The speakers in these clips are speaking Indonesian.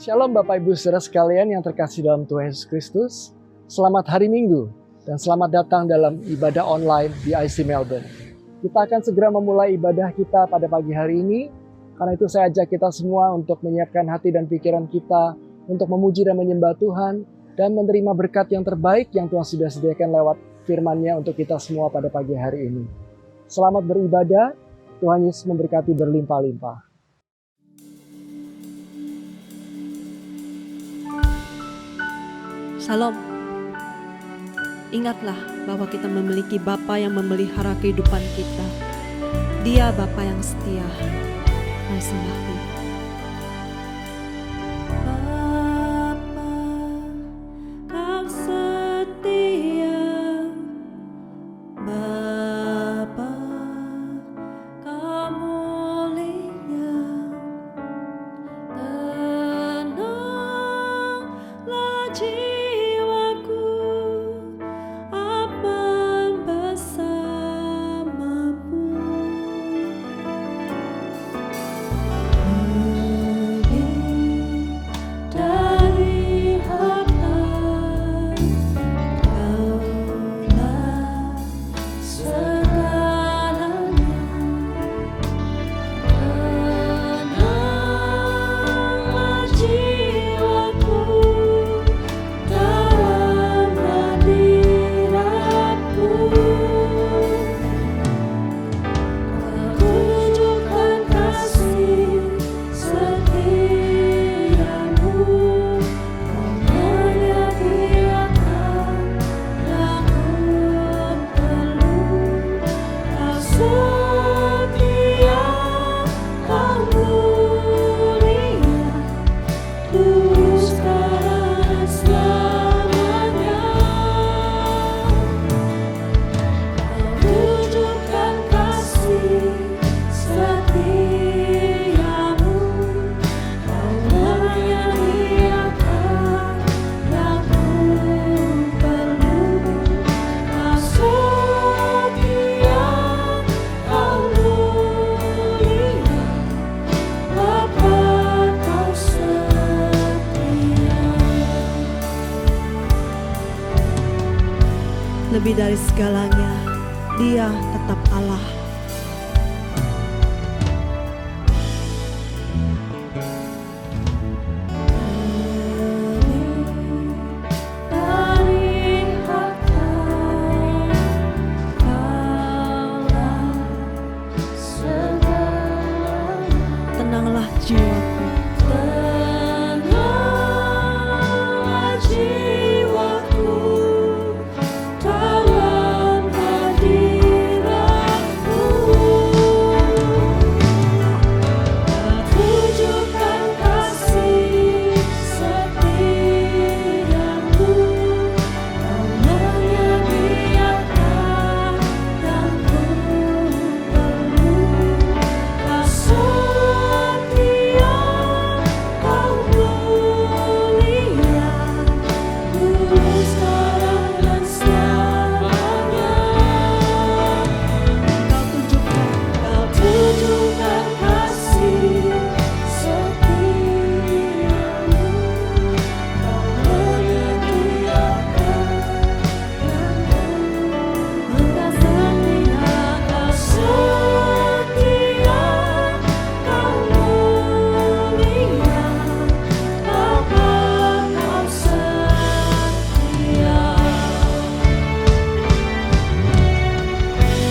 Shalom Bapak Ibu Saudara sekalian yang terkasih dalam Tuhan Yesus Kristus. Selamat hari Minggu dan selamat datang dalam ibadah online di IC Melbourne. Kita akan segera memulai ibadah kita pada pagi hari ini. Karena itu saya ajak kita semua untuk menyiapkan hati dan pikiran kita untuk memuji dan menyembah Tuhan dan menerima berkat yang terbaik yang Tuhan sudah sediakan lewat firman-Nya untuk kita semua pada pagi hari ini. Selamat beribadah, Tuhan Yesus memberkati berlimpah-limpah. Shalom. Ingatlah bahwa kita memiliki Bapa yang memelihara kehidupan kita. Dia Bapa yang setia. Mari sembah. Lebih dari segalanya, Dia tetap Allah. Tenanglah jiwaku.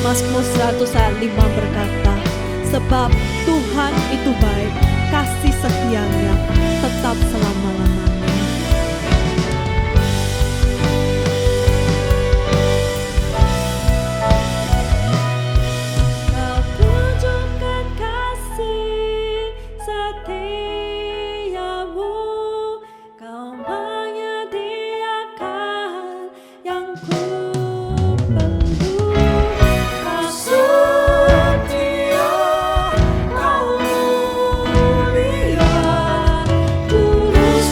Mazmur 100 ayat 5 berkata, sebab Tuhan itu baik, kasih setianya tetap selama-lamanya. Kau tunjukkan kasih setiamu, Kau menyediakan yang ku Tulus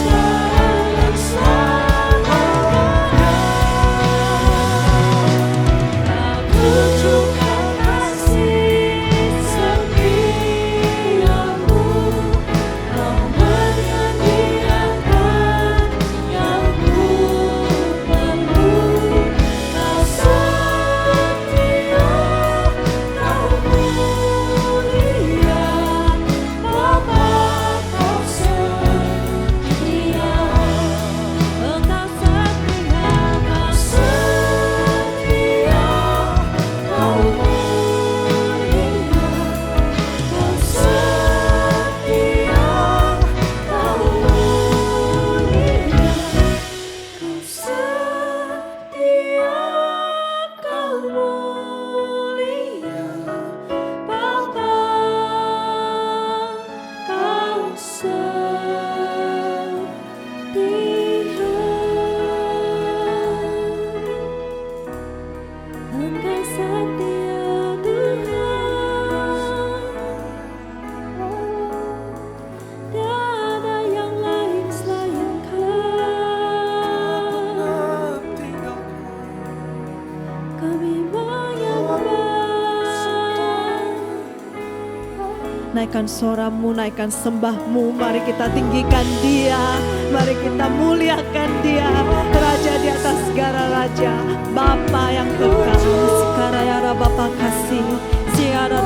naikkan suaramu, naikkan sembahmu. Mari kita tinggikan Dia, mari kita muliakan Dia, Raja di atas segala raja, Bapa yang kekal. Sekarang Bapa kasih, siara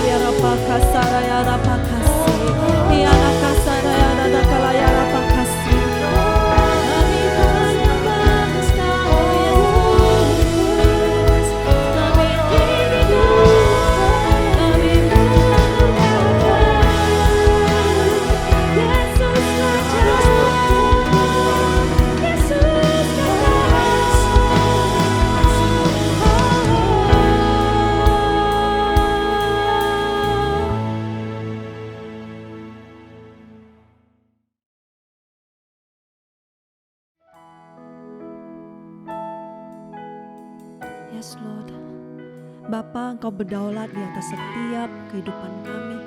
ya Bapa kasara ya Bapa kasih, iana kasara ya Bapa ya Bapa kasih. Yes Lord, Bapa, Engkau berdaulat di atas setiap kehidupan kami.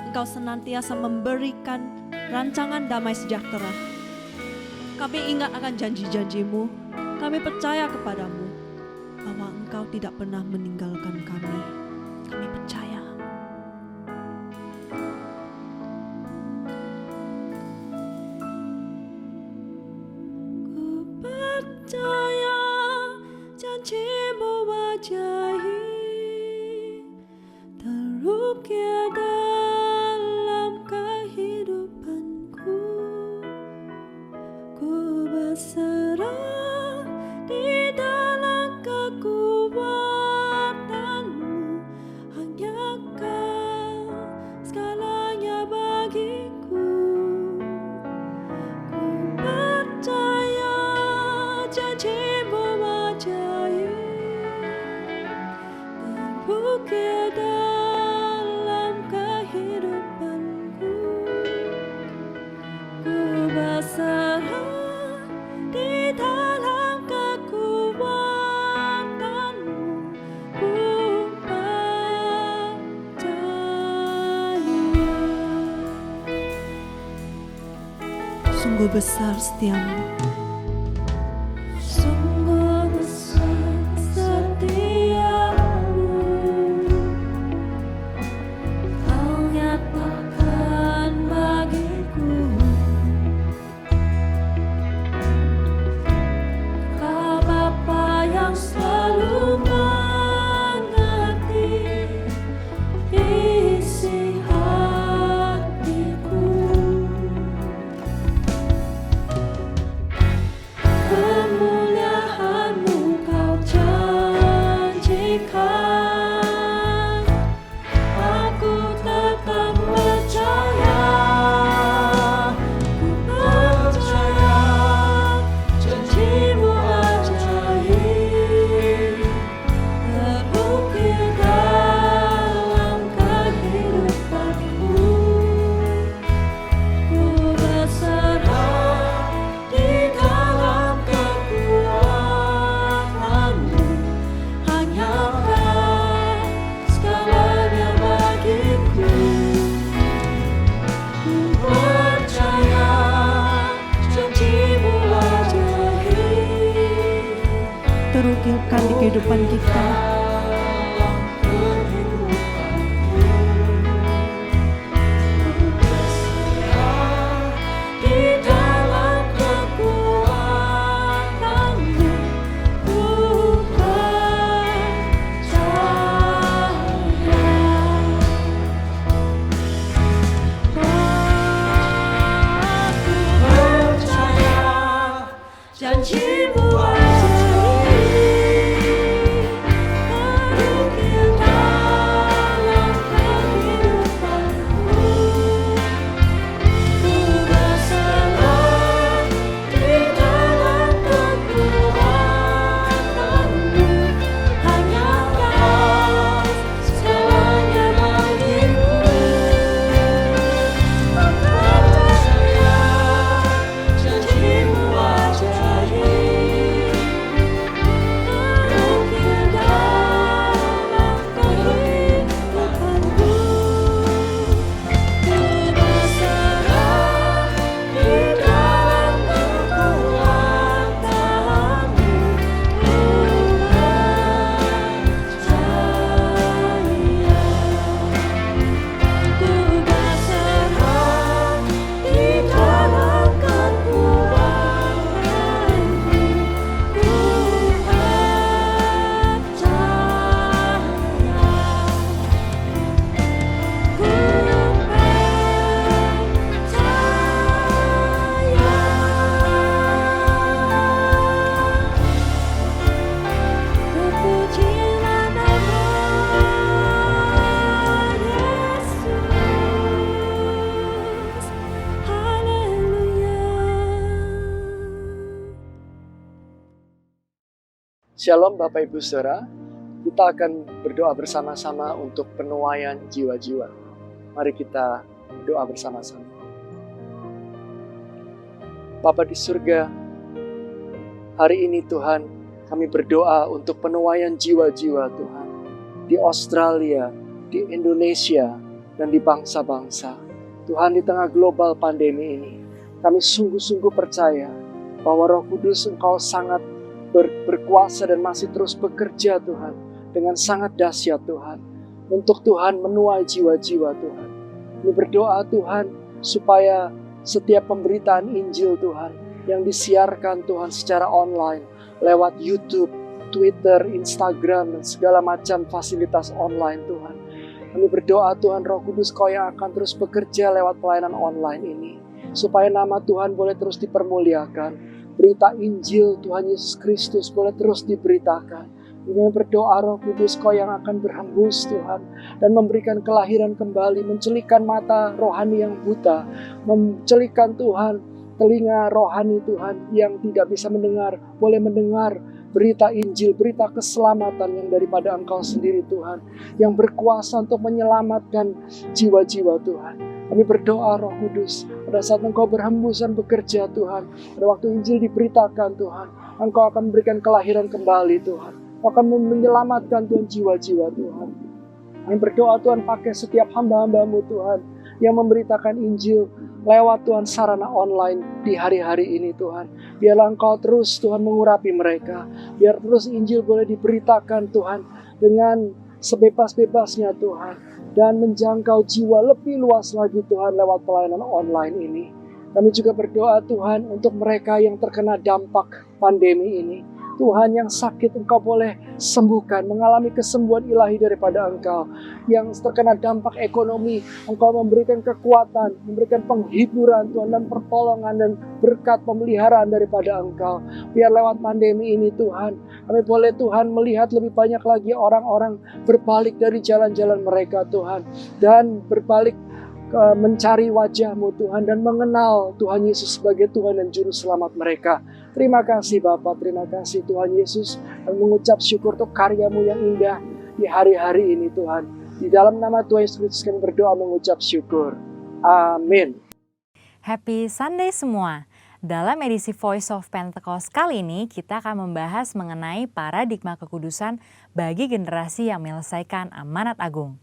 Engkau senantiasa memberikan rancangan damai sejahtera. Kami ingat akan janji-janji-Mu. Kami percaya kepadamu bahwa Engkau tidak pernah meninggalkan kami. Kami percaya. Ku percaya janji-Mu wajahi terukir dalam kehidupanku. Ku berserah di dalam kekuatan-Mu, hanya Kau segalanya bagiku. Ku percaya janji-Mu wajahi terukir dalam kehidupanku. Ku berserah di dalam kekuatan-Mu, ku percaya. Sungguh besar setiamu. Sungguh besar setiamu, Kau nyatakan bagiku. Kau Bapa yang selalu mengerti isi hatiku. Kemuliaan-Mu Kau janjikan, aku tetap percaya. Ku percaya janji-Mu ajaib terukir dalam kehidupanku. Ku berserah di dalam kekuatan-Mu, hanya Kau segalanya bagiku. Ku percaya janji-Mu ajaib terukirkan di kehidupan kita. Di dalam kekuatan-Mu, ku percaya janji-Mu ajaib Shalom Bapak Ibu Saudara, kita akan berdoa bersama-sama untuk penuaian jiwa-jiwa. Mari kita berdoa bersama-sama. Bapa di surga, hari ini Tuhan, kami berdoa untuk penuaian jiwa-jiwa Tuhan. Di Australia, di Indonesia, dan di bangsa-bangsa. Tuhan, di tengah global pandemi ini, kami sungguh-sungguh percaya bahwa Roh Kudus Engkau sangat berkuasa dan masih terus bekerja Tuhan, dengan sangat dahsyat Tuhan, untuk Tuhan menuai jiwa-jiwa Tuhan. Kami berdoa Tuhan, supaya setiap pemberitaan Injil Tuhan, yang disiarkan Tuhan secara online, lewat YouTube, Twitter, Instagram, dan segala macam fasilitas online Tuhan. Kami berdoa Tuhan, Roh Kudus Kau yang akan terus bekerja lewat pelayanan online ini, supaya nama Tuhan boleh terus dipermuliakan. Berita Injil Tuhan Yesus Kristus boleh terus diberitakan. Kami berdoa Roh Kudus Kau yang akan berhembus Tuhan, dan memberikan kelahiran kembali, mencelikkan mata rohani yang buta, mencelikkan Tuhan telinga rohani Tuhan yang tidak bisa mendengar, boleh mendengar berita Injil, berita keselamatan yang daripada Engkau sendiri Tuhan, yang berkuasa untuk menyelamatkan jiwa-jiwa Tuhan. Kami berdoa Roh Kudus, pada saat Engkau berhembusan bekerja Tuhan, pada waktu Injil diberitakan Tuhan, Engkau akan memberikan kelahiran kembali Tuhan, Engkau akan menyelamatkan Tuhan jiwa-jiwa Tuhan. Kami berdoa Tuhan, pakai setiap hamba-hamba-Mu Tuhan, yang memberitakan Injil lewat Tuhan sarana online di hari-hari ini Tuhan. Biarlah Engkau terus Tuhan mengurapi mereka, biar terus Injil boleh diberitakan Tuhan dengan sebebas-bebasnya Tuhan, dan menjangkau jiwa lebih luas lagi Tuhan lewat pelayanan online ini. Kami juga berdoa Tuhan untuk mereka yang terkena dampak pandemi ini. Tuhan, yang sakit Engkau boleh sembuhkan, mengalami kesembuhan ilahi daripada Engkau. Yang terkena dampak ekonomi, Engkau memberikan kekuatan, memberikan penghiburan Tuhan, dan pertolongan dan berkat pemeliharaan daripada Engkau. Biar lewat pandemi ini Tuhan, kami boleh Tuhan melihat lebih banyak lagi orang-orang berbalik dari jalan-jalan mereka Tuhan, dan berbalik mencari wajah-Mu Tuhan, dan mengenal Tuhan Yesus sebagai Tuhan dan Juru Selamat mereka. Terima kasih Bapa, terima kasih Tuhan Yesus, dan mengucap syukur untuk karya-Mu yang indah di hari-hari ini Tuhan. Di dalam nama Tuhan Yesus Kristus kami berdoa mengucap syukur. Amin. Happy Sunday semua. Dalam edisi Voice of Pentecost kali ini, kita akan membahas mengenai paradigma kekudusan bagi generasi yang menyelesaikan amanat agung.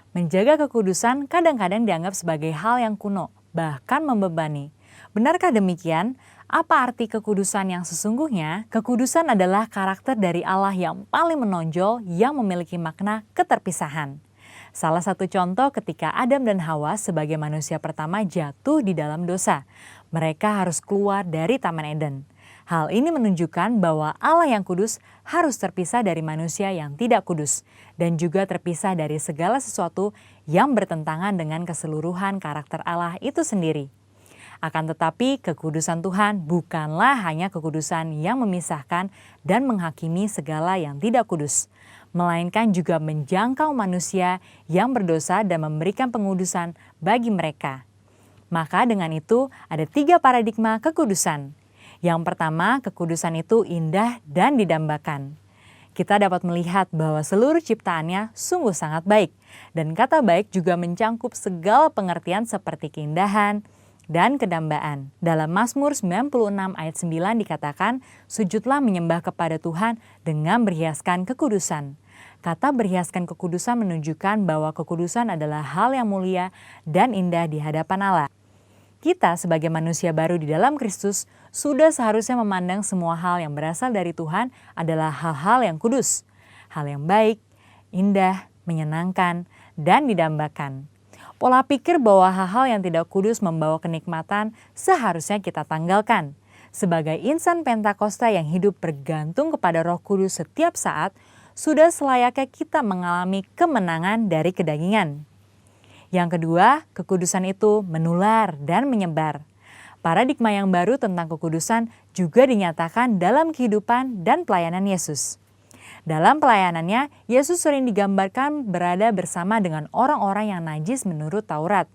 Menjaga kekudusan kadang-kadang dianggap sebagai hal yang kuno, bahkan membebani. Benarkah demikian? Apa arti kekudusan yang sesungguhnya? Kekudusan adalah karakter dari Allah yang paling menonjol yang memiliki makna keterpisahan. Salah satu contoh ketika Adam dan Hawa sebagai manusia pertama jatuh di dalam dosa. Mereka harus keluar dari Taman Eden. Hal ini menunjukkan bahwa Allah yang kudus harus terpisah dari manusia yang tidak kudus, dan juga terpisah dari segala sesuatu yang bertentangan dengan keseluruhan karakter Allah itu sendiri. Akan tetapi kekudusan Tuhan bukanlah hanya kekudusan yang memisahkan dan menghakimi segala yang tidak kudus, melainkan juga menjangkau manusia yang berdosa dan memberikan pengudusan bagi mereka. Maka dengan itu ada 3 paradigma kekudusan. Yang pertama, kekudusan itu indah dan didambakan. Kita dapat melihat bahwa seluruh ciptaannya sungguh sangat baik, dan kata baik juga mencangkup segala pengertian seperti keindahan dan kedambaan. Dalam Mazmur 96 ayat 9 dikatakan, sujudlah menyembah kepada Tuhan dengan berhiaskan kekudusan. Kata berhiaskan kekudusan menunjukkan bahwa kekudusan adalah hal yang mulia dan indah di hadapan Allah. Kita sebagai manusia baru di dalam Kristus sudah seharusnya memandang semua hal yang berasal dari Tuhan adalah hal-hal yang kudus, hal yang baik, indah, menyenangkan, dan didambakan. Pola pikir bahwa hal-hal yang tidak kudus membawa kenikmatan seharusnya kita tanggalkan. Sebagai insan Pentakosta yang hidup bergantung kepada Roh Kudus setiap saat, sudah selayaknya kita mengalami kemenangan dari kedagingan. Yang kedua, kekudusan itu menular dan menyebar. Paradigma yang baru tentang kekudusan juga dinyatakan dalam kehidupan dan pelayanan Yesus. Dalam pelayanannya, Yesus sering digambarkan berada bersama dengan orang-orang yang najis menurut Taurat.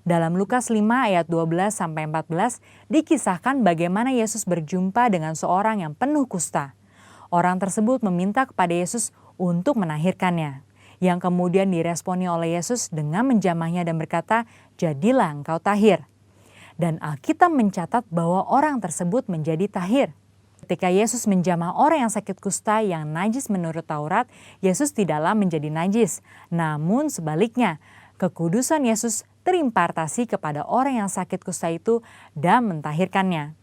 Dalam Lukas 5 ayat 12-14 dikisahkan bagaimana Yesus berjumpa dengan seorang yang penuh kusta. Orang tersebut meminta kepada Yesus untuk menahirkannya, yang kemudian diresponi oleh Yesus dengan menjamahnya dan berkata, "Jadilah engkau tahir." Dan Alkitab mencatat bahwa orang tersebut menjadi tahir. Ketika Yesus menjamah orang yang sakit kusta yang najis menurut Taurat, Yesus tidaklah menjadi najis. Namun sebaliknya, kekudusan Yesus terimpartasi kepada orang yang sakit kusta itu dan mentahirkannya.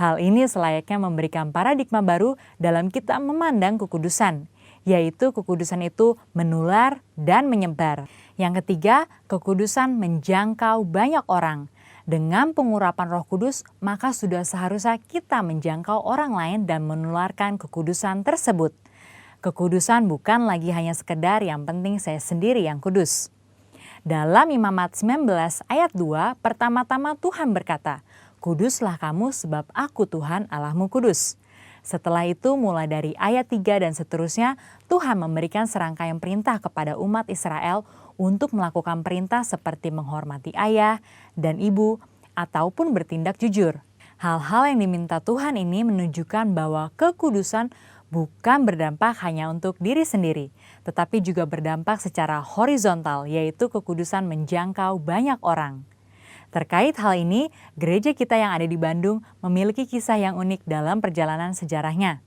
Hal ini selayaknya memberikan paradigma baru dalam kita memandang kekudusan, yaitu kekudusan itu menular dan menyebar. Yang ketiga, kekudusan menjangkau banyak orang. Dengan pengurapan Roh Kudus, maka sudah seharusnya kita menjangkau orang lain dan menularkan kekudusan tersebut. Kekudusan bukan lagi hanya sekedar yang penting saya sendiri yang kudus. Dalam Imamat 19 ayat 2, pertama-tama Tuhan berkata, "Kuduslah kamu sebab aku Tuhan Allahmu kudus." Setelah itu mulai dari ayat 3 dan seterusnya, Tuhan memberikan serangkaian perintah kepada umat Israel untuk melakukan perintah seperti menghormati ayah dan ibu ataupun bertindak jujur. Hal-hal yang diminta Tuhan ini menunjukkan bahwa kekudusan bukan berdampak hanya untuk diri sendiri, tetapi juga berdampak secara horizontal, yaitu kekudusan menjangkau banyak orang. Terkait hal ini, gereja kita yang ada di Bandung memiliki kisah yang unik dalam perjalanan sejarahnya.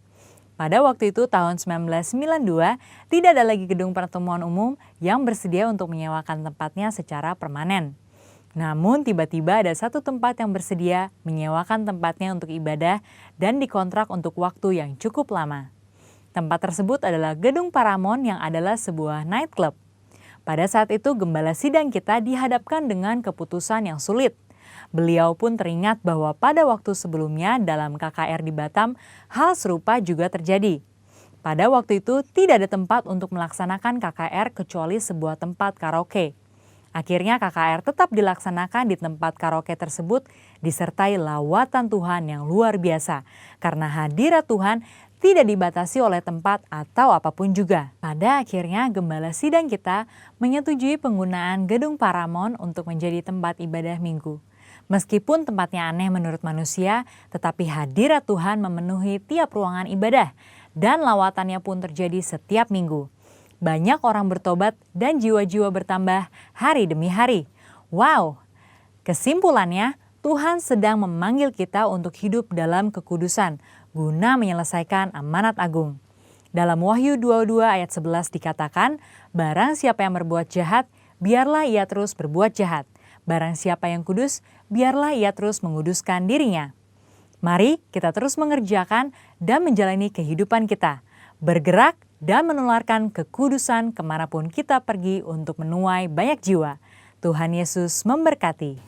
Pada waktu itu tahun 1992, tidak ada lagi gedung pertemuan umum yang bersedia untuk menyewakan tempatnya secara permanen. Namun tiba-tiba ada satu tempat yang bersedia menyewakan tempatnya untuk ibadah dan dikontrak untuk waktu yang cukup lama. Tempat tersebut adalah Gedung Paramount yang adalah sebuah nightclub. Pada saat itu gembala sidang kita dihadapkan dengan keputusan yang sulit. Beliau pun teringat bahwa pada waktu sebelumnya dalam KKR di Batam, hal serupa juga terjadi. Pada waktu itu tidak ada tempat untuk melaksanakan KKR kecuali sebuah tempat karaoke. Akhirnya KKR tetap dilaksanakan di tempat karaoke tersebut disertai lawatan Tuhan yang luar biasa. Karena hadirat Tuhan tidak dibatasi oleh tempat atau apapun juga. Pada akhirnya gembala sidang kita menyetujui penggunaan Gedung Paramount untuk menjadi tempat ibadah minggu. Meskipun tempatnya aneh menurut manusia, tetapi hadirat Tuhan memenuhi tiap ruangan ibadah dan lawatannya pun terjadi setiap minggu. Banyak orang bertobat dan jiwa-jiwa bertambah hari demi hari. Wow! Kesimpulannya, Tuhan sedang memanggil kita untuk hidup dalam kekudusan, guna menyelesaikan amanat agung. Dalam Wahyu 22 ayat 11 dikatakan, "Barang siapa yang berbuat jahat, biarlah ia terus berbuat jahat. Barang siapa yang kudus, biarlah ia terus menguduskan dirinya." Mari kita terus mengerjakan dan menjalani kehidupan kita, bergerak dan menularkan kekudusan kemanapun kita pergi untuk menuai banyak jiwa. Tuhan Yesus memberkati.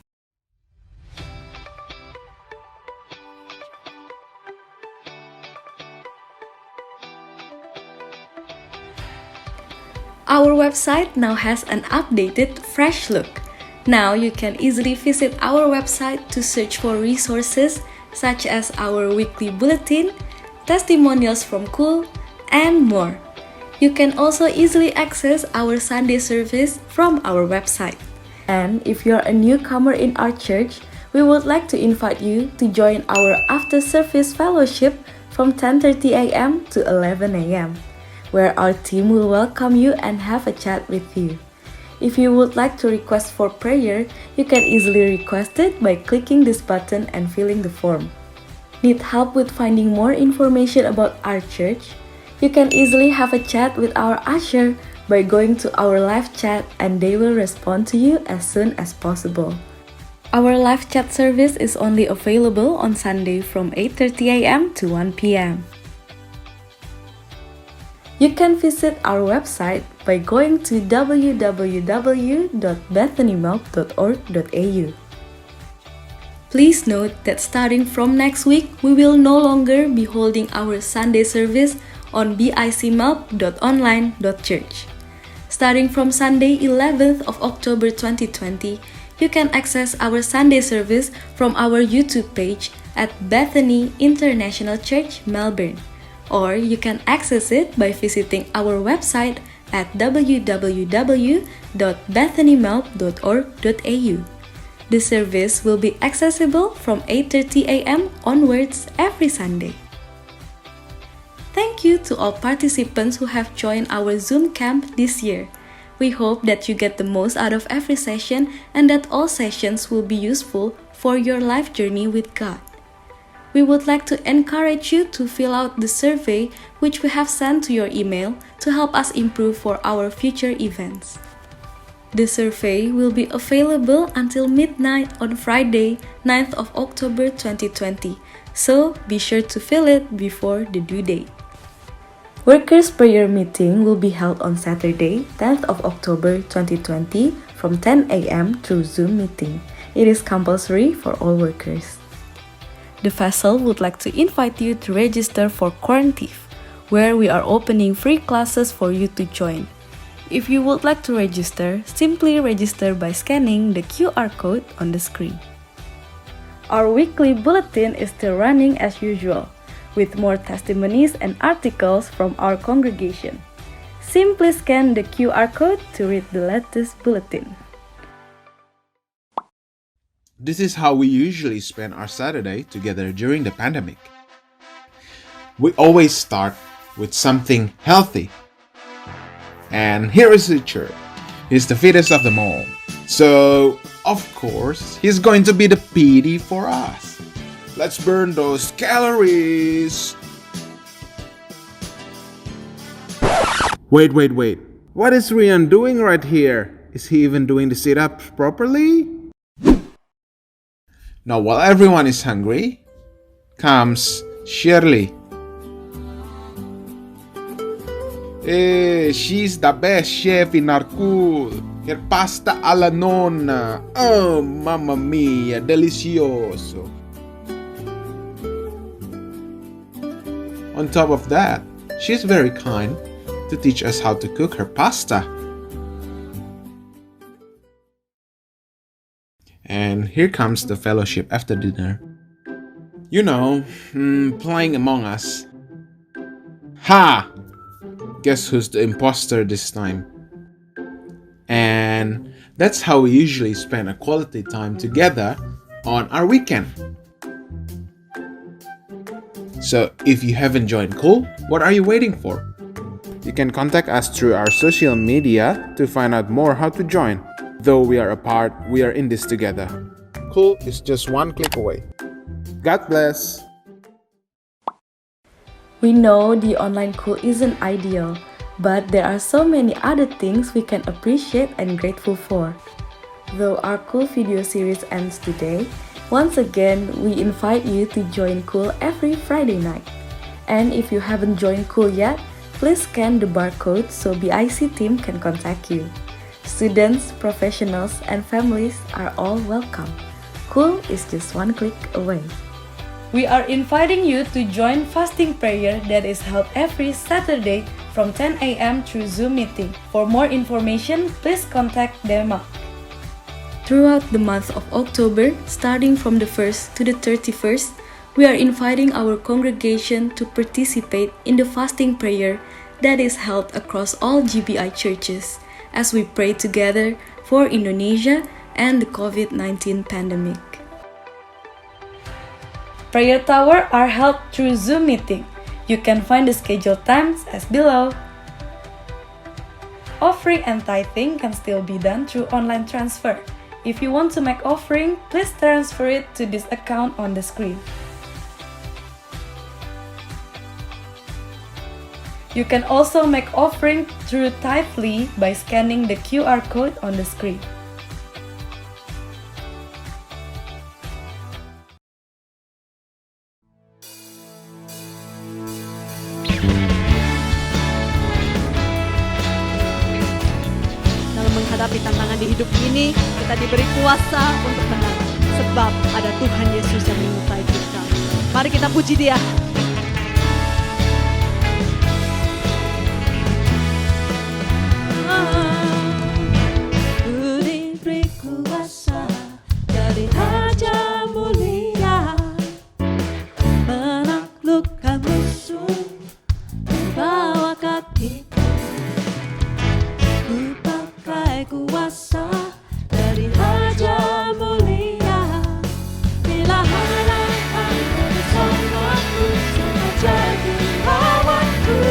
Our website now has an updated, fresh look. Now you can easily visit our website to search for resources such as our weekly bulletin, testimonials from Cool, and more. You can also easily access our Sunday service from our website. And if you're a newcomer in our church, we would like to invite you to join our after-service fellowship from 10:30 a.m. to 11 a.m. where our team will welcome you and have a chat with you. If you would like to request for prayer, you can easily request it by clicking this button and filling the form. Need help with finding more information about our church? You can easily have a chat with our usher by going to our live chat and they will respond to you as soon as possible. Our live chat service is only available on Sunday from 8:30 a.m. to 1 p.m. You can visit our website by going to www.bethanymilk.org.au. Please note that starting from next week, we will no longer be holding our Sunday service on bicmelk.online.church. Starting from Sunday 11th of October 2020, you can access our Sunday service from our YouTube page at Bethany International Church, Melbourne. Or you can access it by visiting our website at www.bethanymilk.org.au. The service will be accessible from 8:30 a.m. onwards every Sunday. Thank you to all participants who have joined our Zoom camp this year. We hope that you get the most out of every session and that all sessions will be useful for your life journey with God. We would like to encourage you to fill out the survey which we have sent to your email to help us improve for our future events. The survey will be available until midnight on Friday, 9th of October 2020, so be sure to fill it before the due date. Workers' prayer meeting will be held on Saturday, 10th of October 2020 from 10 a.m. through Zoom meeting. It is compulsory for all workers. The vessel would like to invite you to register for Quarantive, where we are opening free classes for you to join. If you would like to register, simply register by scanning the QR code on the screen. Our weekly bulletin is still running as usual, with more testimonies and articles from our congregation. Simply scan the QR code to read the latest bulletin. This is how we usually spend our Saturday together during the pandemic. We always start with something healthy. And here is Richard. He's the fittest of them all. So, of course, he's going to be the PD for us. Let's burn those calories. Wait. What is Rian doing right here? Is he even doing the sit-ups properly? Now, while everyone is hungry, comes Shirley. She's the best chef in our school. Her pasta alla nonna. Oh, mamma mia, delicioso. On top of that, she's very kind to teach us how to cook her pasta. And here comes the fellowship after dinner. You know, playing Among Us. Ha! Guess who's the imposter this time? And that's how we usually spend a quality time together on our weekend. So if you haven't joined Cool, what are you waiting for? You can contact us through our social media to find out more how to join. Though we are apart, we are in this together. Cool is just one click away. God bless. We know the online Cool isn't ideal, but there are so many other things we can appreciate and grateful for. Though our Cool video series ends today, once again, we invite you to join Cool every Friday night. And if you haven't joined Cool yet, please scan the barcode so BIC team can contact you. Students, professionals, and families are all welcome. Cool is just one click away. We are inviting you to join fasting prayer that is held every Saturday from 10 a.m. through Zoom meeting. For more information, please contact Denmark. Throughout the month of October, starting from the 1st to the 31st, we are inviting our congregation to participate in the fasting prayer that is held across all GBI churches as we pray together for Indonesia and the COVID-19 pandemic. Prayer Tower are held through Zoom meeting. You can find the scheduled times as below. Offering and tithing can still be done through online transfer. If you want to make offering, please transfer it to this account on the screen. You can also make offering through Tithely by scanning the QR code on the screen. Dalam menghadapi tantangan di hidup ini, kita diberi kuasa untuk menang. Sebab ada Tuhan Yesus yang menyertai kita. Mari kita puji Dia. Jadi lawanku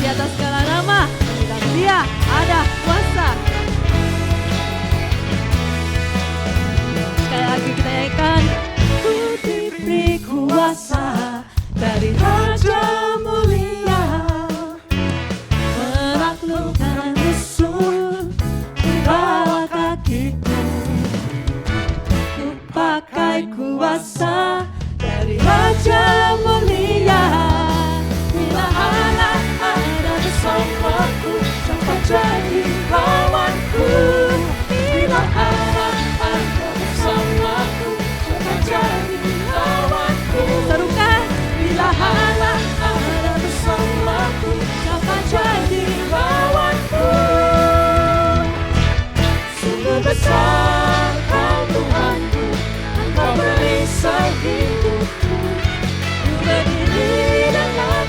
atas segala nama, dan Dia ada kuasa. Sekali lagi kita nyanyikan. Ku diberi kuasa dari Raja mulia, menaklukkan musuh di bawah kakiku. Ku pakai kuasa dari Raja mulia. Bila Allah ada bersamaku, siapa jadi lawanku? Bila Allah ada bersamaku, siapa jadi lawanku? Serukan. Bila Allah ada bersamaku, siapa jadi lawanku? Sungguh besar Kau Tuhanku, Engkau perisai hidupku. Ku berdiri dengan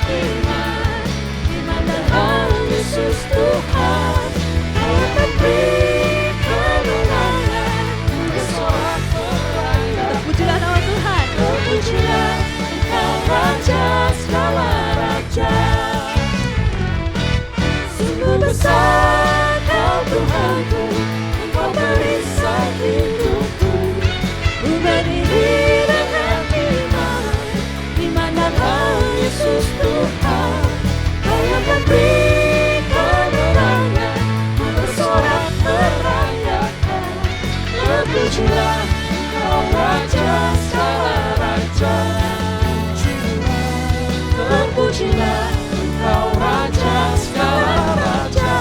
iman dalam Yesus Tuhan. Kau akan beri kemenangan, bersorak peraya. Terpujilah nama Tuhan, terpujilah Engkau Raja segala raja. Sungguh besar Kau Tuhanku, Engkau perisai hidupku. Ku berdiri dengan iman dalam Yesus Tuhan. Kau akan beri kemenangan, bersorak merayakan. Terpujilah Engkau Raja segala raja. Terpujilah Engkau Raja segala raja.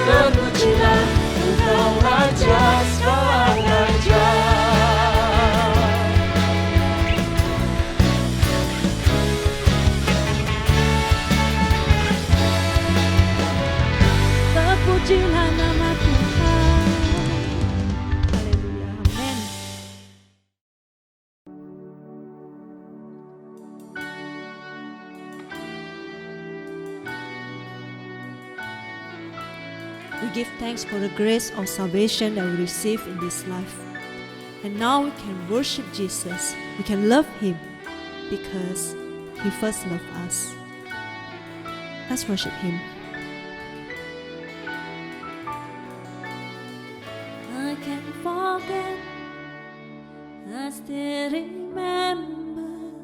Terpujilah Engkau Raja segala raja. Terpujilah nama Tuhan. Haleluya, amin. We give thanks for the grace of salvation that we receive in this life. And now we can worship Jesus. We can love Him because He first loved us. Let's worship Him. I can't forget, I still remember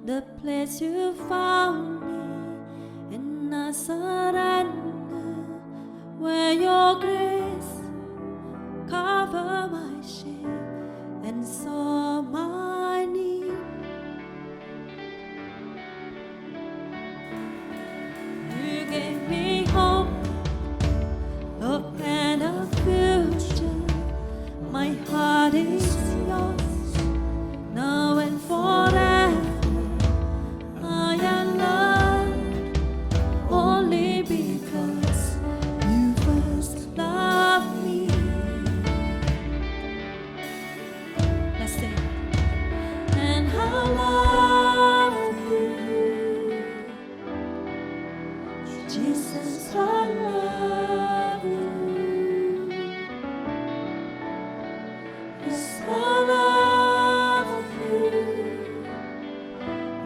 the place you found me, and I surrender where your grace covered my shame and saw my need. You gave me hope, hope and a future. My heart is yours, now and forever. I am loved only because you first loved me. Let's sing. And I love you, Jesus, I love you. Yes, I love you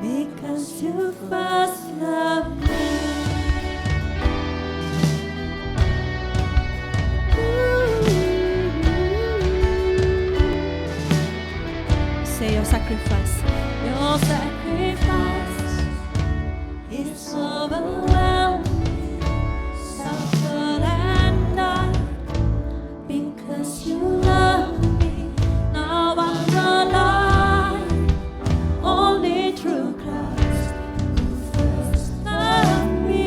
because you first loved me. Say your sacrifice. Your sacrifice is overwhelming. Suffer and die because you love me. Now I'm alive only through Christ who first loved me.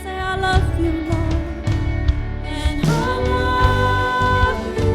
Say I love you, Lord, and I love you.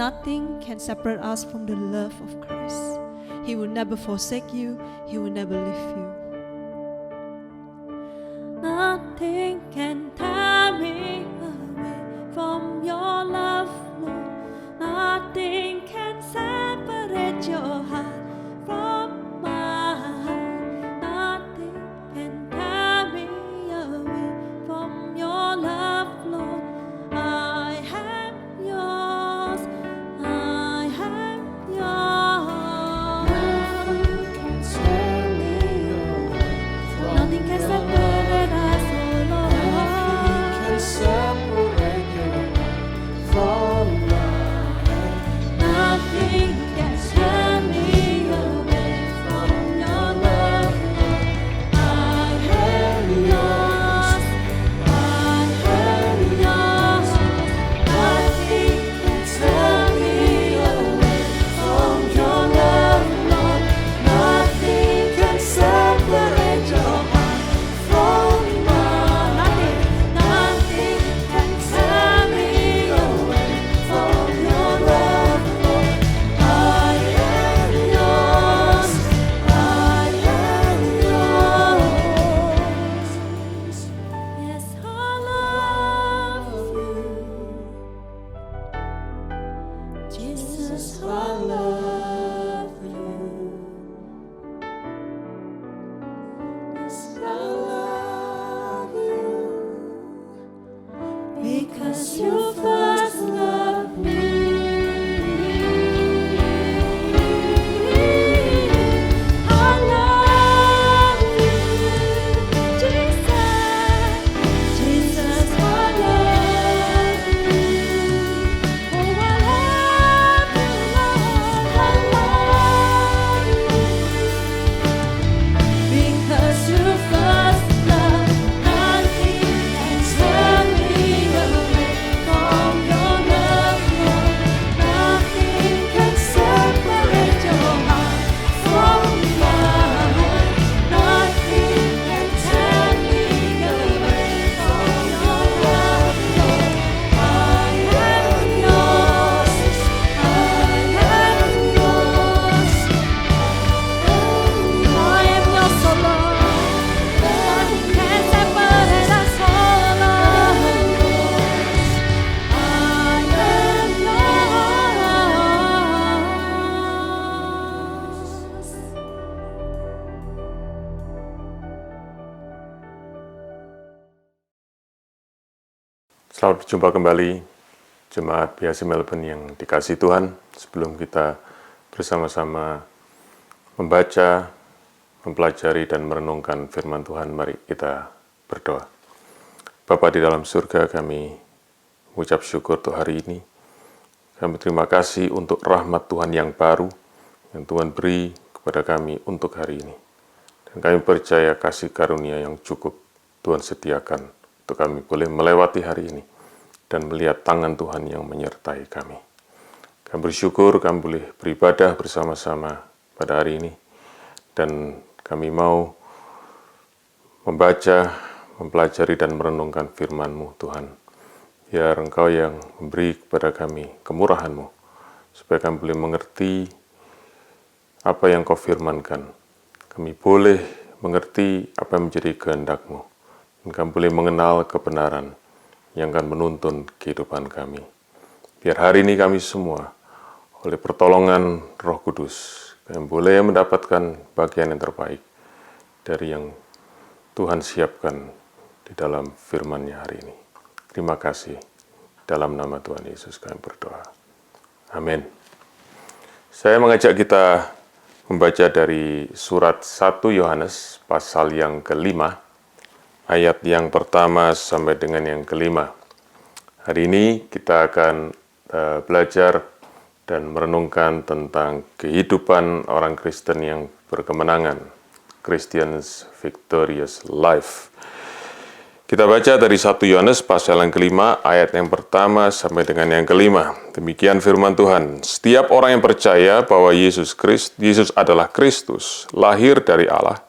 nothing can separate us from the love of Christ. He will never forsake you. He will never leave you. Nothing can tear me away from your love, Lord. Nothing can separate your heart from my heart. Nothing can tear me away from your love, Lord. I am yours. I am yours. Nothing can separate us, oh Lord. Nothing can tear me away from your love, Lord. I am yours. I am yours. Nothing can tear me away from your love, Lord. Nothing can separate your heart from mine. Nothing can tear me away from your love, Lord. I am yours. I am yours. Yes, I love you. Jesus, I love you. Yes, I love you. Because you first loved me. I love you, Jesus. Jesus, I love you. Oh, I love you, Lord. I love you. Because you first loved, nothing can tear me away from your love, Lord. Nothing can separate your heart from mine. Nothing can tear me away from your love, Lord. I am yours. I am yours. I am yours, oh Lord. Nothing can separate us, oh Lord. I am yours. Selamat berjumpa kembali, Jemaat PIC Melbourne yang dikasihi Tuhan. Sebelum kita bersama-sama membaca, mempelajari, dan merenungkan firman Tuhan, mari kita berdoa. Bapa di dalam surga, kami mengucap syukur untuk hari ini. Kami terima kasih untuk rahmat Tuhan yang baru, yang Tuhan beri kepada kami untuk hari ini. Dan kami percaya kasih karunia yang cukup Tuhan sediakan untuk kami boleh melewati hari ini dan melihat tangan Tuhan yang menyertai kami. Kami bersyukur kami boleh beribadah bersama-sama pada hari ini, dan kami mau membaca, mempelajari, dan merenungkan firman-Mu, Tuhan. Biar Engkau yang memberi kepada kami kemurahan-Mu, supaya kami boleh mengerti apa yang Kau firmankan. Kami boleh mengerti apa yang menjadi kehendak-Mu, dan kami boleh mengenal kebenaran yang akan menuntun kehidupan kami. Biar hari ini kami semua, oleh pertolongan Roh Kudus, kami boleh mendapatkan bagian yang terbaik dari yang Tuhan siapkan di dalam firman-Nya hari ini. Terima kasih. Dalam nama Tuhan Yesus kami berdoa. Amin. Saya mengajak kita membaca dari surat 1 Yohanes pasal yang ke-5, ayat yang pertama sampai dengan yang ke-5. Hari ini kita akan belajar dan merenungkan tentang kehidupan orang Kristen yang berkemenangan, Christians Victorious Life. Kita baca dari 1 Yohanes pasal yang ke-5, ayat yang pertama sampai dengan yang ke-5. Demikian firman Tuhan, setiap orang yang percaya bahwa Yesus adalah Kristus, lahir dari Allah,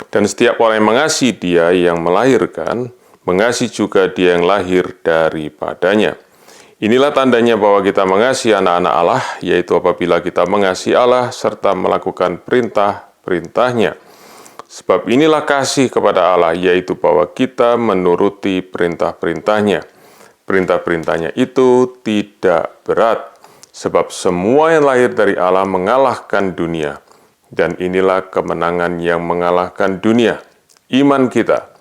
dan setiap orang yang mengasihi Dia yang melahirkan, mengasihi juga Dia yang lahir daripadanya. Inilah tandanya bahwa kita mengasihi anak-anak Allah, yaitu apabila kita mengasihi Allah serta melakukan perintah-perintahnya. Sebab inilah kasih kepada Allah, yaitu bahwa kita menuruti perintah-perintahnya. Perintah-perintahnya itu tidak berat, sebab semua yang lahir dari Allah mengalahkan dunia. Dan inilah kemenangan yang mengalahkan dunia, iman kita.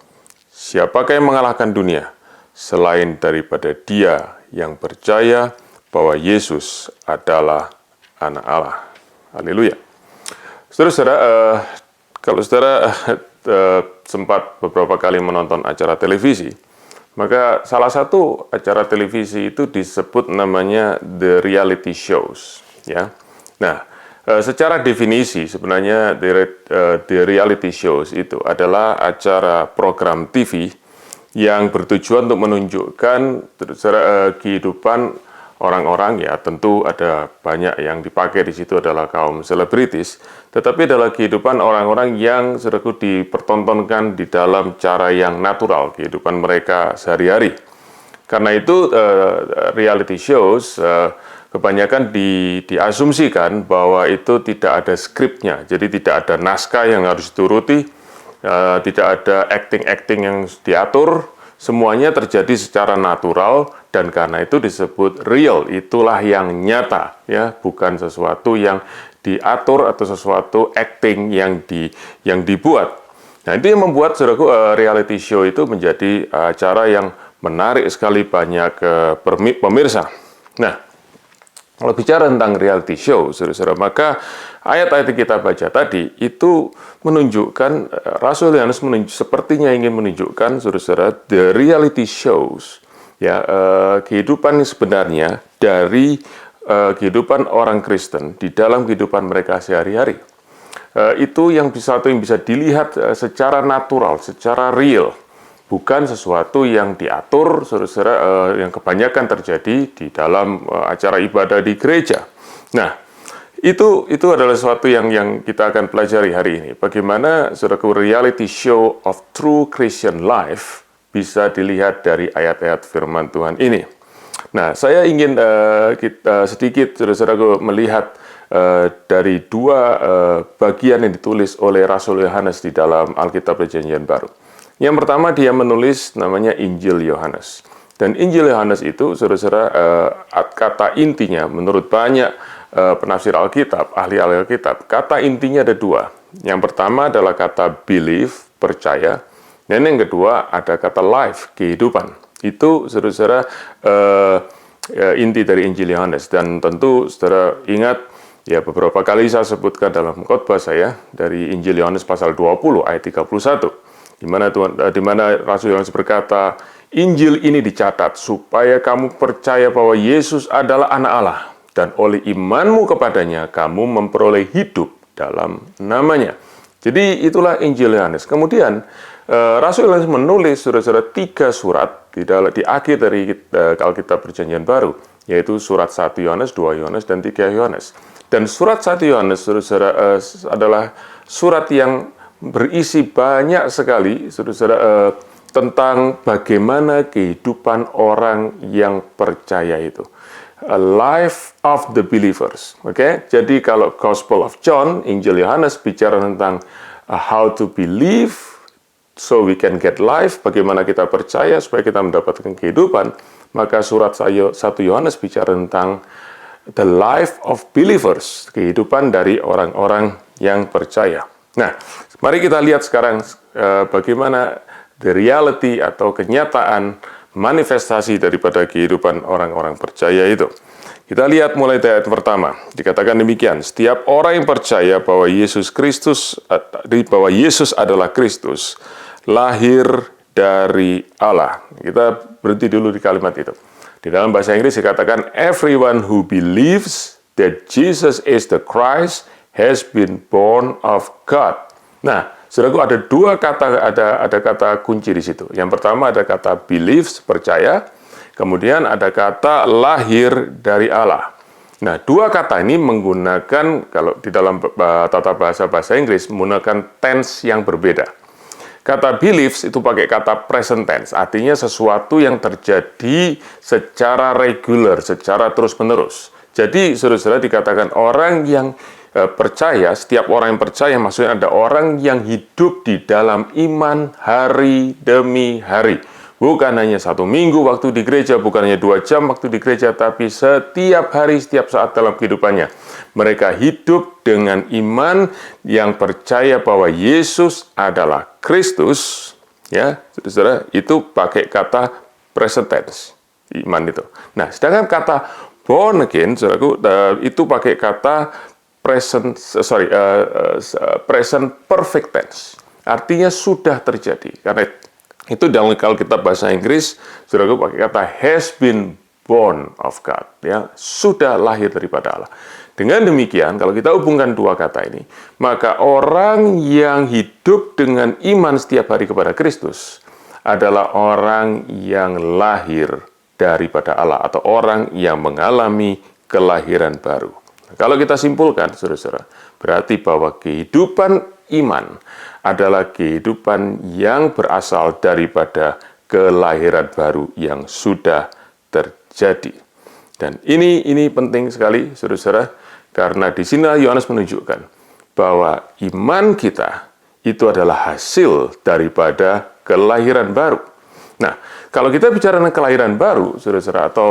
Siapakah yang mengalahkan dunia? Selain daripada Dia yang percaya bahwa Yesus adalah anak Allah. Haleluya. Saudara-saudara, kalau saudara sempat beberapa kali menonton acara televisi, maka salah satu acara televisi itu disebut namanya the reality shows, ya. Nah, secara definisi sebenarnya the reality shows itu adalah acara program TV yang bertujuan untuk menunjukkan kehidupan orang-orang, ya tentu ada banyak yang dipakai di situ adalah kaum selebritis, tetapi adalah kehidupan orang-orang yang dipertontonkan di dalam cara yang natural, kehidupan mereka sehari-hari. Karena itu reality shows kebanyakan diasumsikan bahwa itu tidak ada skripnya, jadi tidak ada naskah yang harus dituruti, tidak ada acting-acting yang diatur, semuanya terjadi secara natural, dan karena itu disebut real, itulah yang nyata, ya, bukan sesuatu yang diatur atau sesuatu acting yang dibuat. Nah, itu yang membuat saudaraku reality show itu menjadi acara yang menarik sekali banyak pemirsa. Nah, kalau bicara tentang reality show, saudara-saudara, maka ayat-ayat yang kita baca tadi itu menunjukkan, Rasul Yohanes sepertinya ingin menunjukkan, saudara-saudara, the reality shows, ya, kehidupan sebenarnya dari kehidupan orang Kristen di dalam kehidupan mereka sehari-hari. Itu yang bisa dilihat secara natural, secara real. Bukan sesuatu yang diatur, saudara-saudara, yang kebanyakan terjadi di dalam acara ibadah di gereja. Nah, itu adalah sesuatu yang kita akan pelajari hari ini. Bagaimana saudaraku reality show of true Christian life bisa dilihat dari ayat-ayat firman Tuhan ini. Nah, saya ingin kita sedikit saudara-saudaraku melihat dari dua bagian yang ditulis oleh Rasul Yohanes di dalam Alkitab Perjanjian Baru. Yang pertama, dia menulis namanya Injil Yohanes. Dan Injil Yohanes itu, saudara-saudara, kata intinya, menurut banyak penafsir Alkitab, ahli Alkitab, kata intinya ada dua. Yang pertama adalah kata believe, percaya. Dan yang kedua ada kata life, kehidupan. Itu, saudara-saudara, inti dari Injil Yohanes. Dan tentu, saudara ingat, ya beberapa kali saya sebutkan dalam khotbah saya, dari Injil Yohanes pasal 20 ayat 31. Di mana Rasul Yohanes berkata, Injil ini dicatat supaya kamu percaya bahwa Yesus adalah anak Allah, dan oleh imanmu kepadanya kamu memperoleh hidup dalam namanya. Jadi itulah Injil Yohanes. Kemudian Rasul Yohanes menulis saudara-saudara 3 surat di akhir dari Alkitab Perjanjian Baru, yaitu surat 1 Yohanes, 2 Yohanes, dan 3 Yohanes. Dan surat 1 Yohanes saudara-saudara adalah surat yang berisi banyak sekali, saudara-saudara, tentang bagaimana kehidupan orang yang percaya itu. A life of the believers. Oke? Jadi kalau Gospel of John, Injil Yohanes bicara tentang how to believe so we can get life, bagaimana kita percaya supaya kita mendapatkan kehidupan, maka surat 1 Yohanes bicara tentang the life of believers, kehidupan dari orang-orang yang percaya. Nah, mari kita lihat sekarang bagaimana the reality atau kenyataan manifestasi daripada kehidupan orang-orang percaya itu. Kita lihat mulai dari ayat pertama. Dikatakan demikian, setiap orang yang percaya bahwa Yesus adalah Kristus, lahir dari Allah. Kita berhenti dulu di kalimat itu. Di dalam bahasa Inggris dikatakan, everyone who believes that Jesus is the Christ has been born of God. Nah, saudaraku, ada dua kata, ada kata kunci di situ. Yang pertama ada kata believes, percaya. Kemudian ada kata lahir dari Allah. Nah, dua kata ini menggunakan, kalau di dalam tata bahasa Inggris, menggunakan tense yang berbeda. Kata believes itu pakai kata present tense, artinya sesuatu yang terjadi secara reguler, secara terus-menerus. Jadi, saudara-saudara, dikatakan orang yang percaya, setiap orang yang percaya maksudnya ada orang yang hidup di dalam iman hari demi hari. Bukan hanya 1 minggu waktu di gereja, bukan hanya 2 jam waktu di gereja, tapi setiap hari, setiap saat dalam kehidupannya. Mereka hidup dengan iman yang percaya bahwa Yesus adalah Kristus, ya, saudara, itu pakai kata present tense, iman itu. Nah, sedangkan kata born again, saudaraku, itu pakai kata present perfect tense. Artinya sudah terjadi. Karena itu dalam Alkitab bahasa Inggris, saudaraku, pakai kata has been born of God, ya, sudah lahir daripada Allah. Dengan demikian, kalau kita hubungkan dua kata ini, maka orang yang hidup dengan iman setiap hari kepada Kristus adalah orang yang lahir daripada Allah, atau orang yang mengalami kelahiran baru. Kalau kita simpulkan, saudara-saudara, berarti bahwa kehidupan iman adalah kehidupan yang berasal daripada kelahiran baru yang sudah terjadi. Dan ini penting sekali, saudara-saudara, karena di sini Yohanes menunjukkan bahwa iman kita itu adalah hasil daripada kelahiran baru. Nah, kalau kita bicara tentang kelahiran baru, saudara-saudara, atau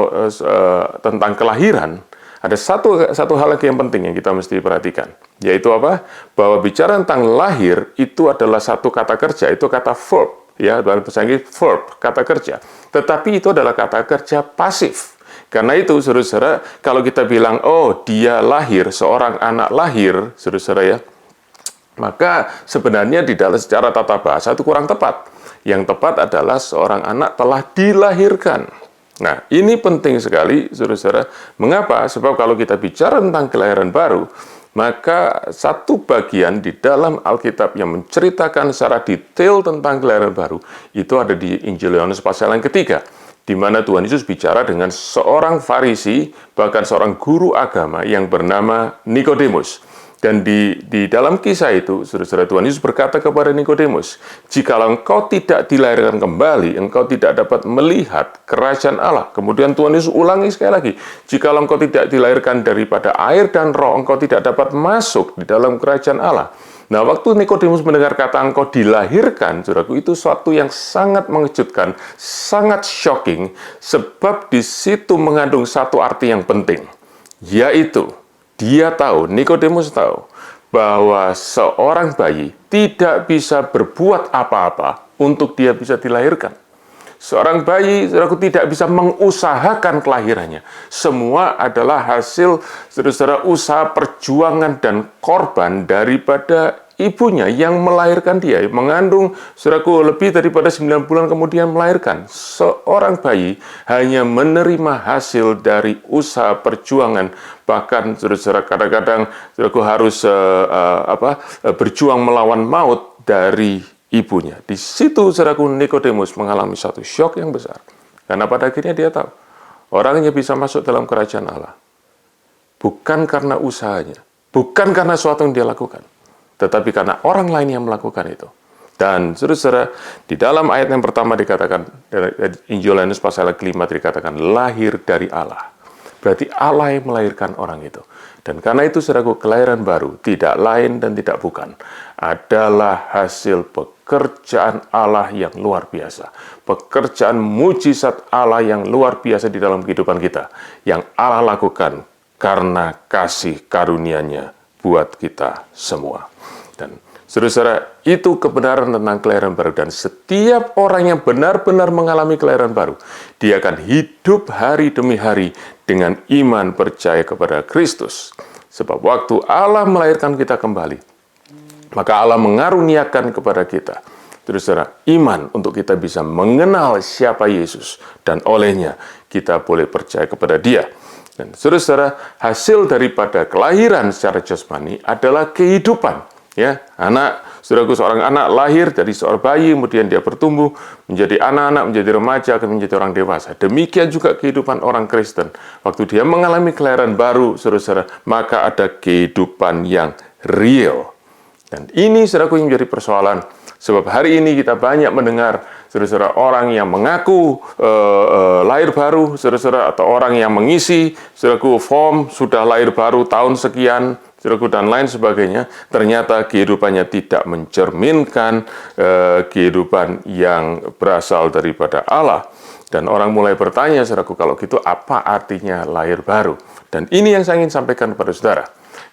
tentang kelahiran, ada satu hal lagi yang penting yang kita mesti perhatikan, yaitu apa? Bahwa bicara tentang lahir itu adalah satu kata kerja, itu kata verb, ya, dalam bahasa Inggris verb, kata kerja. Tetapi itu adalah kata kerja pasif. Karena itu, saudara-saudara, kalau kita bilang, oh, dia lahir, seorang anak lahir, saudara-saudara, ya, maka sebenarnya di dalam secara tata bahasa itu kurang tepat. Yang tepat adalah seorang anak telah dilahirkan. Nah, ini penting sekali, saudara-saudara. Mengapa? Sebab kalau kita bicara tentang kelahiran baru, maka satu bagian di dalam Alkitab yang menceritakan secara detail tentang kelahiran baru, itu ada di Injil Yohanes pasal yang ketiga, di mana Tuhan Yesus bicara dengan seorang Farisi, bahkan seorang guru agama yang bernama Nikodemus. Dan di dalam kisah itu, saudara-saudara, Tuhan Yesus berkata kepada Nikodemus, jikalau engkau tidak dilahirkan kembali, engkau tidak dapat melihat kerajaan Allah. Kemudian Tuhan Yesus ulangi sekali lagi, jikalau engkau tidak dilahirkan daripada air dan roh, engkau tidak dapat masuk di dalam kerajaan Allah. Nah, waktu Nikodemus mendengar kata engkau dilahirkan, saudaraku, itu suatu yang sangat mengejutkan, sangat shocking, sebab di situ mengandung satu arti yang penting, yaitu dia tahu, Nikodemus tahu, bahwa seorang bayi tidak bisa berbuat apa-apa untuk dia bisa dilahirkan. Seorang bayi, saudaraku, tidak bisa mengusahakan kelahirannya. Semua adalah hasil, saudara-saudara, usaha perjuangan dan korban daripada ibunya yang melahirkan dia, mengandung, saudaraku, lebih daripada 9 bulan kemudian melahirkan. Seorang bayi hanya menerima hasil dari usaha perjuangan, bahkan, saudara-saudara, kadang-kadang, saudaraku, harus berjuang melawan maut dari ibunya. Di situ, saudaraku, Nikodemus mengalami satu syok yang besar. Karena pada akhirnya dia tahu, orangnya bisa masuk dalam kerajaan Allah bukan karena usahanya, bukan karena sesuatu yang dia lakukan, tetapi karena orang lain yang melakukan itu. Dan saudara-saudara, di dalam ayat yang pertama dikatakan, Injil Yohanes pasal 5 dikatakan lahir dari Allah. Berarti Allah yang melahirkan orang itu. Dan karena itu, saudaraku, kelahiran baru tidak lain dan tidak bukan adalah hasil pekerjaan Allah yang luar biasa. Pekerjaan mujizat Allah yang luar biasa di dalam kehidupan kita. Yang Allah lakukan karena kasih karunia-Nya buat kita semua. Dan saudara-saudara, itu kebenaran tentang kelahiran baru. Dan setiap orang yang benar-benar mengalami kelahiran baru, dia akan hidup hari demi hari dengan iman percaya kepada Kristus. Sebab waktu Allah melahirkan kita kembali, maka Allah mengaruniakan kepada kita, saudara-saudara, iman untuk kita bisa mengenal siapa Yesus. Dan olehnya kita boleh percaya kepada Dia. Dan saudara-saudara, hasil daripada kelahiran secara jasmani adalah kehidupan. Ya, saudaraku, seorang anak lahir dari seorang bayi, kemudian dia bertumbuh menjadi anak-anak, menjadi remaja, akan menjadi orang dewasa. Demikian juga kehidupan orang Kristen. Waktu dia mengalami kelahiran baru, saudara-saudara, maka ada kehidupan yang real. Dan ini saudaraku yang menjadi persoalan. Sebab hari ini kita banyak mendengar saudara-saudara orang yang mengaku lahir baru, saudara-saudara, atau orang yang mengisi saudaraku form sudah lahir baru tahun sekian, saudaraku, dan lain sebagainya. Ternyata kehidupannya tidak mencerminkan kehidupan yang berasal daripada Allah. Dan orang mulai bertanya, saudaraku, kalau gitu apa artinya lahir baru? Dan ini yang saya ingin sampaikan kepada saudara.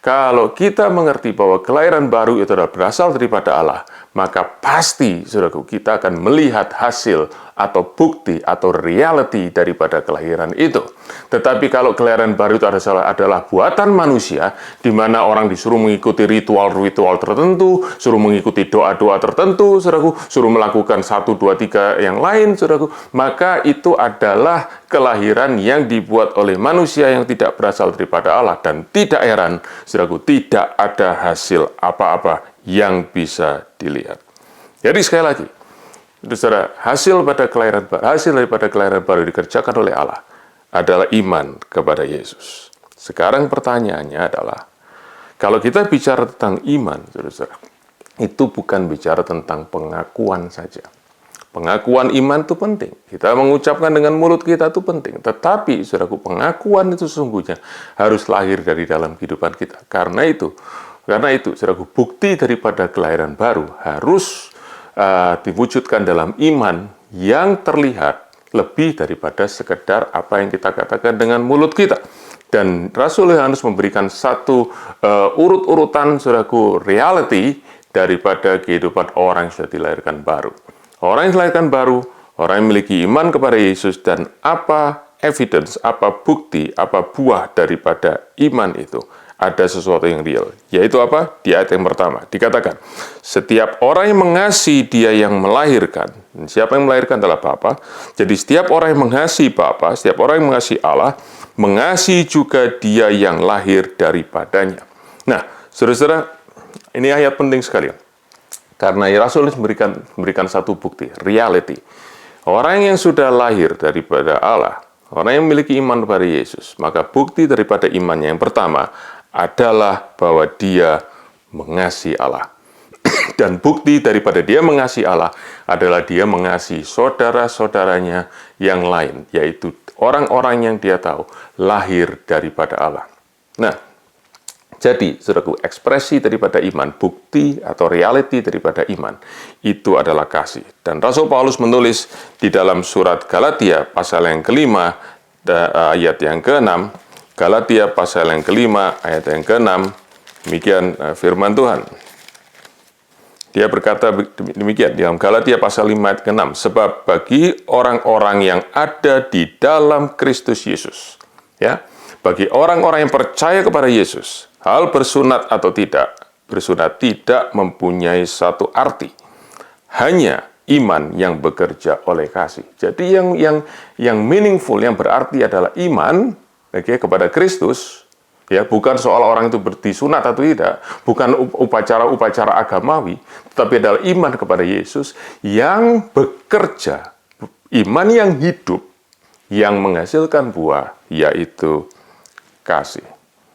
Kalau kita mengerti bahwa kelahiran baru itu adalah berasal daripada Allah, maka pasti, saudaraku, kita akan melihat hasil atau bukti atau reality daripada kelahiran itu. Tetapi kalau kelahiran baru itu adalah buatan manusia, di mana orang disuruh mengikuti ritual-ritual tertentu, suruh mengikuti doa-doa tertentu, saudaraku, suruh melakukan 1, 2, 3 yang lain, saudaraku, maka itu adalah kelahiran yang dibuat oleh manusia yang tidak berasal daripada Allah. Dan tidak heran, saudaraku, tidak ada hasil apa-apa yang bisa dilihat. Jadi sekali lagi, saudara, hasil daripada kelahiran baru dikerjakan oleh Allah adalah iman kepada Yesus. Sekarang pertanyaannya adalah, kalau kita bicara tentang iman, saudara, itu bukan bicara tentang pengakuan saja. Pengakuan iman itu penting. Kita mengucapkan dengan mulut kita itu penting. Tetapi, saudaraku, pengakuan itu sesungguhnya harus lahir dari dalam kehidupan kita. Karena itu, saudaraku, bukti daripada kelahiran baru harus diwujudkan dalam iman yang terlihat lebih daripada sekedar apa yang kita katakan dengan mulut kita. Dan Rasul Yohanes memberikan satu urut-urutan, saudaraku, reality daripada kehidupan orang yang sudah dilahirkan baru. Orang yang dilahirkan baru, orang yang memiliki iman kepada Yesus, dan apa evidence, apa bukti, apa buah daripada iman itu. Ada sesuatu yang real. Yaitu apa? Di ayat yang pertama. Dikatakan, setiap orang yang mengasihi dia yang melahirkan. Dan siapa yang melahirkan adalah Bapa. Jadi setiap orang yang mengasihi Bapa, setiap orang yang mengasihi Allah, mengasihi juga dia yang lahir daripadanya. Nah, saudara-saudara, ini ayat penting sekali. Karena Rasul memberikan satu bukti, reality. Orang yang sudah lahir daripada Allah, orang yang memiliki iman kepada Yesus, maka bukti daripada imannya yang pertama adalah bahwa dia mengasihi Allah. Dan bukti daripada dia mengasihi Allah adalah dia mengasihi saudara-saudaranya yang lain, yaitu orang-orang yang dia tahu lahir daripada Allah. Nah, jadi, saudaraku, ekspresi daripada iman, bukti atau reality daripada iman, itu adalah kasih. Dan Rasul Paulus menulis di dalam surat Galatia, pasal yang kelima, ayat yang ke-6, Galatia pasal yang kelima, ayat yang ke-6, demikian firman Tuhan. Dia berkata demikian, di dalam Galatia pasal 5 ayat ke-6, sebab bagi orang-orang yang ada di dalam Kristus Yesus, ya, bagi orang-orang yang percaya kepada Yesus, hal bersunat atau tidak, bersunat tidak mempunyai satu arti. Hanya iman yang bekerja oleh kasih. Jadi yang meaningful, yang berarti adalah iman kepada Kristus, ya, bukan soal orang itu disunat atau tidak, bukan upacara-upacara agamawi, tetapi adalah iman kepada Yesus yang bekerja, iman yang hidup, yang menghasilkan buah, yaitu kasih.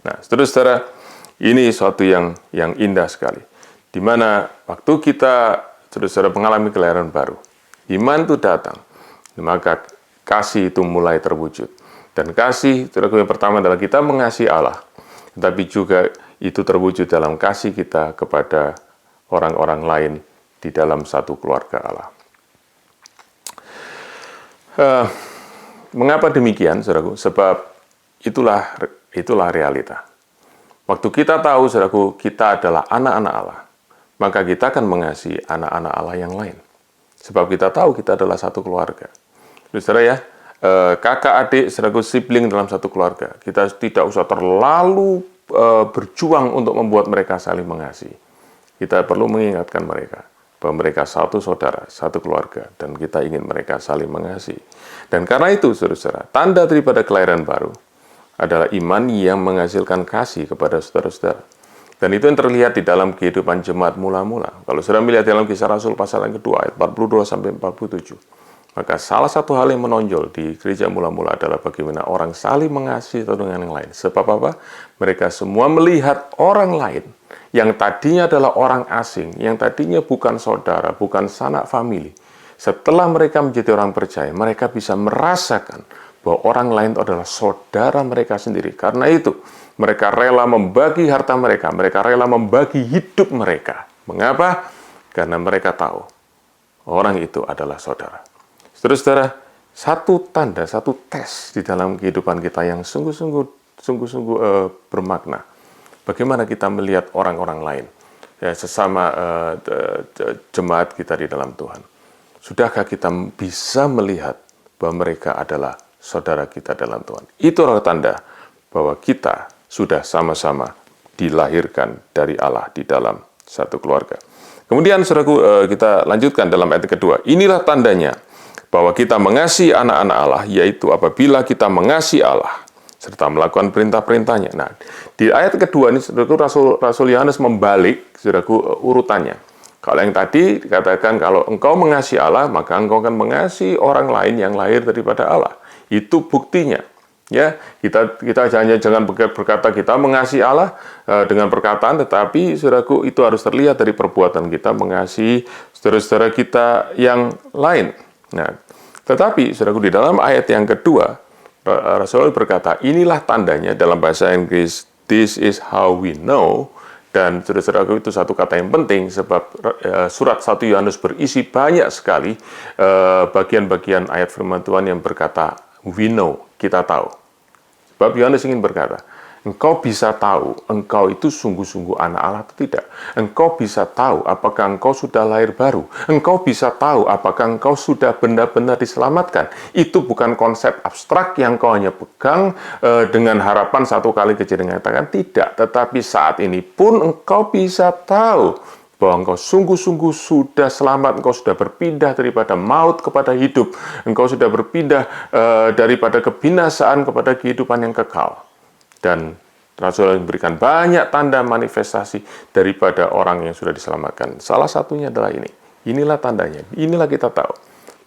Nah, saudara-saudara, ini suatu yang indah sekali. Di mana waktu kita, saudara-saudara, mengalami kelahiran baru, iman itu datang, maka kasih itu mulai terwujud. Dan kasih, saudara, yang pertama adalah kita mengasihi Allah, tetapi juga itu terwujud dalam kasih kita kepada orang-orang lain di dalam satu keluarga Allah. Mengapa demikian, saudaraku? Sebab itulah realita. Waktu kita tahu, saudaraku, kita adalah anak-anak Allah, maka kita akan mengasihi anak-anak Allah yang lain. Sebab kita tahu kita adalah satu keluarga. Saudara ya, kakak adik, saudaraku, sibling dalam satu keluarga. Kita tidak usah terlalu berjuang untuk membuat mereka saling mengasihi. Kita perlu mengingatkan mereka bahwa mereka satu saudara, satu keluarga, dan kita ingin mereka saling mengasihi. Dan karena itu, saudara-saudara, tanda daripada kelahiran baru adalah iman yang menghasilkan kasih kepada saudara-saudara. Dan itu yang terlihat di dalam kehidupan jemaat mula-mula. Kalau saudara melihat dalam Kisah Rasul pasal yang kedua, ayat 42 sampai 47, maka salah satu hal yang menonjol di gereja mula-mula adalah bagaimana orang saling mengasihi satu dengan yang lain. Sebab apa? Mereka semua melihat orang lain yang tadinya adalah orang asing, yang tadinya bukan saudara, bukan sanak famili, setelah mereka menjadi orang percaya, mereka bisa merasakan bahwa orang lain itu adalah saudara mereka sendiri. Karena itu, mereka rela membagi harta mereka, mereka rela membagi hidup mereka. Mengapa? Karena mereka tahu orang itu adalah saudara. Saudara-saudara, satu tanda, satu tes di dalam kehidupan kita yang sungguh-sungguh bermakna. Bagaimana kita melihat orang-orang lain, ya, sesama jemaat kita di dalam Tuhan. Sudahkah kita bisa melihat bahwa mereka adalah saudara kita dalam Tuhan? Itu adalah tanda bahwa kita sudah sama-sama dilahirkan dari Allah di dalam satu keluarga. Kemudian, saudaraku, kita lanjutkan dalam ayat kedua. Inilah tandanya bahwa kita mengasihi anak-anak Allah, yaitu apabila kita mengasihi Allah serta melakukan perintah-perintahnya. Nah, di ayat kedua ini, saudaraku, Rasul Yohanes membalik, saudaraku, urutannya. Kalau yang tadi dikatakan, kalau engkau mengasihi Allah, maka engkau akan mengasihi orang lain yang lahir daripada Allah. Itu buktinya. Ya, kita jangan berkata kita mengasihi Allah dengan perkataan, tetapi saudaraku, itu harus terlihat dari perbuatan kita mengasihi saudara-saudara kita yang lain. Nah, tetapi saudaraku, di dalam ayat yang kedua, Rasul berkata, inilah tandanya, dalam bahasa Inggris, this is how we know. Dan saudara-saudaraku, itu satu kata yang penting, sebab surat 1 Yohanes berisi banyak sekali bagian-bagian ayat firman Tuhan yang berkata, we know, kita tahu. Sebab Yohanes ingin berkata, engkau bisa tahu engkau itu sungguh-sungguh anak Allah atau tidak. Engkau bisa tahu apakah engkau sudah lahir baru. Engkau bisa tahu apakah engkau sudah benar-benar diselamatkan. Itu bukan konsep abstrak yang kau hanya pegang dengan harapan satu kali kejadian nyatakan. Tidak. Tetapi saat ini pun engkau bisa tahu bahwa engkau sungguh-sungguh sudah selamat, engkau sudah berpindah daripada maut kepada hidup, engkau sudah berpindah daripada kebinasaan kepada kehidupan yang kekal. Dan Rasul memberikan banyak tanda manifestasi daripada orang yang sudah diselamatkan. Salah satunya adalah ini. Inilah tandanya. Inilah kita tahu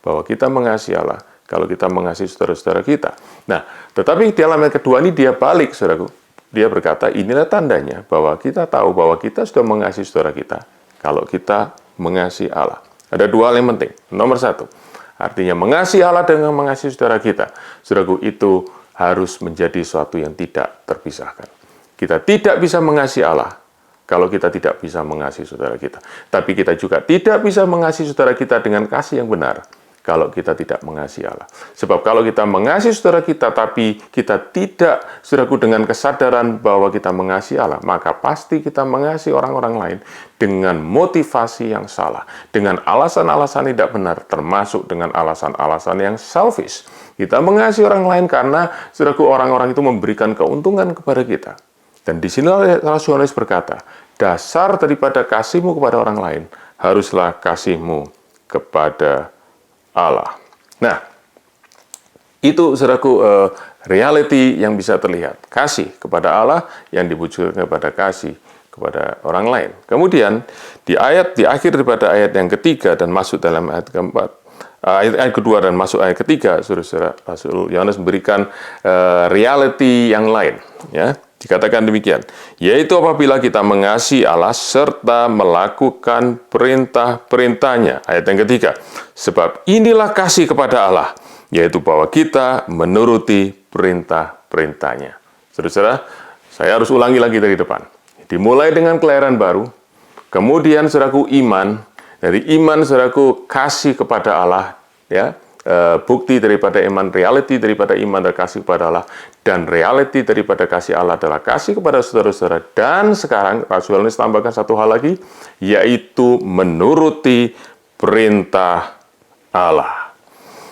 bahwa kita mengasihi Allah kalau kita mengasihi saudara-saudara kita. Nah, tetapi di dalam ayat kedua ini dia balik, saudaraku. Dia berkata, inilah tandanya bahwa kita tahu bahwa kita sudah mengasihi saudara kita kalau kita mengasihi Allah. Ada dua hal yang penting. Nomor satu, artinya mengasihi Allah dengan mengasihi saudara kita. Saudaraku, itu harus menjadi sesuatu yang tidak terpisahkan. Kita tidak bisa mengasihi Allah kalau kita tidak bisa mengasihi saudara kita. Tapi kita juga tidak bisa mengasihi saudara kita dengan kasih yang benar kalau kita tidak mengasihi Allah. Sebab kalau kita mengasihi saudara kita, tapi kita tidak, saudaraku, dengan kesadaran bahwa kita mengasihi Allah, maka pasti kita mengasihi orang-orang lain dengan motivasi yang salah, dengan alasan-alasan tidak benar, termasuk dengan alasan-alasan yang selfish. Kita mengasihi orang lain karena, saudaraku, orang-orang itu memberikan keuntungan kepada kita. Dan di sini Rasul Yohanes berkata, dasar daripada kasihmu kepada orang lain haruslah kasihmu kepada Allah. Nah, itu, saudaraku, reality yang bisa terlihat. Kasih kepada Allah yang diwujudkan kepada kasih kepada orang lain. Kemudian di akhir daripada ayat yang ketiga dan masuk dalam ayat keempat, ayat kedua dan masuk ayat ketiga, saudara-saudara, Rasul Yohanes memberikan reality yang lain, ya. Dikatakan demikian, yaitu apabila kita mengasihi Allah serta melakukan perintah-perintahnya. Ayat yang ketiga, sebab inilah kasih kepada Allah, yaitu bahwa kita menuruti perintah-perintahnya. Saudara-saudara, saya harus ulangi lagi dari depan. Dimulai dengan kelahiran baru, kemudian saudaraku iman, dari iman saudaraku kasih kepada Allah, ya. Bukti daripada iman, reality daripada iman dan kasih kepada Allah, dan reality daripada kasih Allah adalah kasih kepada saudara-saudara. Dan sekarang Rasul Yohanes tambahkan satu hal lagi, yaitu menuruti perintah Allah.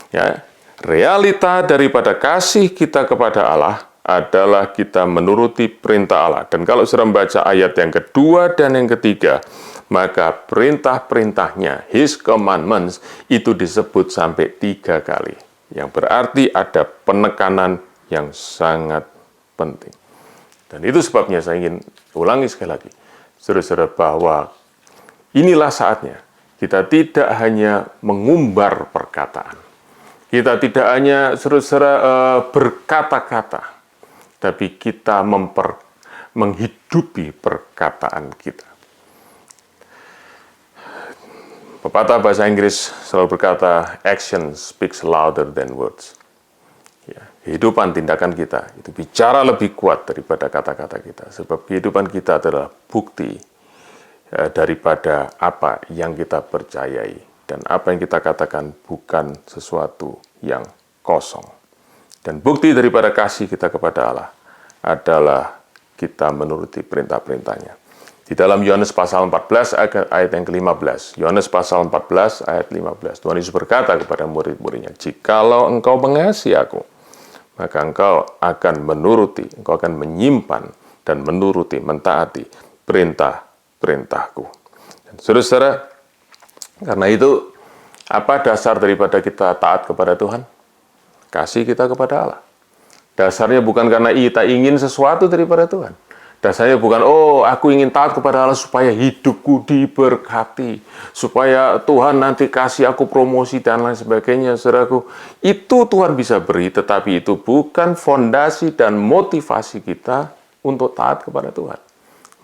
Ya, realita daripada kasih kita kepada Allah adalah kita menuruti perintah Allah. Dan kalau saudara membaca ayat yang kedua dan yang ketiga, maka perintah-perintahnya, His commandments, itu disebut sampai 3 kali. Yang berarti ada penekanan yang sangat penting. Dan itu sebabnya saya ingin ulangi sekali lagi, saudara-saudara, bahwa inilah saatnya kita tidak hanya mengumbar perkataan. Kita tidak hanya, saudara-saudara, berkata-kata, tapi kita menghidupi perkataan kita. Pepatah bahasa Inggris selalu berkata, action speaks louder than words. Ya, kehidupan tindakan kita itu bicara lebih kuat daripada kata-kata kita. Sebab kehidupan kita adalah bukti daripada apa yang kita percayai. Dan apa yang kita katakan bukan sesuatu yang kosong. Dan bukti daripada kasih kita kepada Allah adalah kita menuruti perintah-perintahnya. Di dalam Yohanes pasal 14 ayat yang ke-15. Yohanes pasal 14 ayat 15. Tuhan Yesus berkata kepada murid-muridnya, "Jikalau engkau mengasihi aku, maka engkau akan menuruti, engkau akan menyimpan dan menuruti, mentaati perintah-perintahku." Dan saudara-saudara, karena itu, apa dasar daripada kita taat kepada Tuhan? Kasih kita kepada Allah. Dasarnya bukan karena kita ingin sesuatu daripada Tuhan. Dasarnya bukan, aku ingin taat kepada Allah supaya hidupku diberkati, supaya Tuhan nanti kasih aku promosi dan lain sebagainya, saudaraku. Itu Tuhan bisa beri, tetapi itu bukan fondasi dan motivasi kita untuk taat kepada Tuhan.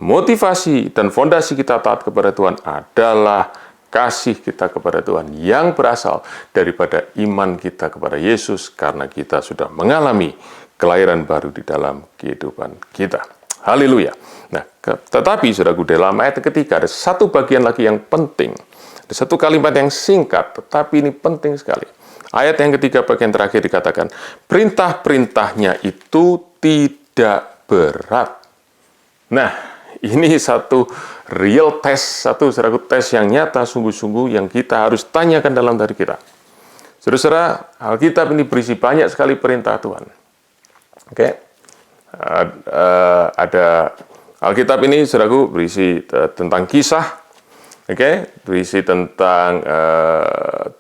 Motivasi dan fondasi kita taat kepada Tuhan adalah kasih kita kepada Tuhan yang berasal daripada iman kita kepada Yesus karena kita sudah mengalami kelahiran baru di dalam kehidupan kita. Haleluya. Nah, tetapi saudaraku, dalam ayat ketiga ada satu bagian lagi yang penting. Ada satu kalimat yang singkat, tetapi ini penting sekali. Ayat yang ketiga bagian terakhir dikatakan, perintah-perintahnya itu tidak berat. Nah, ini satu real test, satu saudaraku tes yang nyata sungguh-sungguh yang kita harus tanyakan dalam diri kita. Saudara-saudara, Alkitab ini berisi banyak sekali perintah Tuhan. Oke. Ada Alkitab ini, saudaraku, berisi tentang kisah, berisi tentang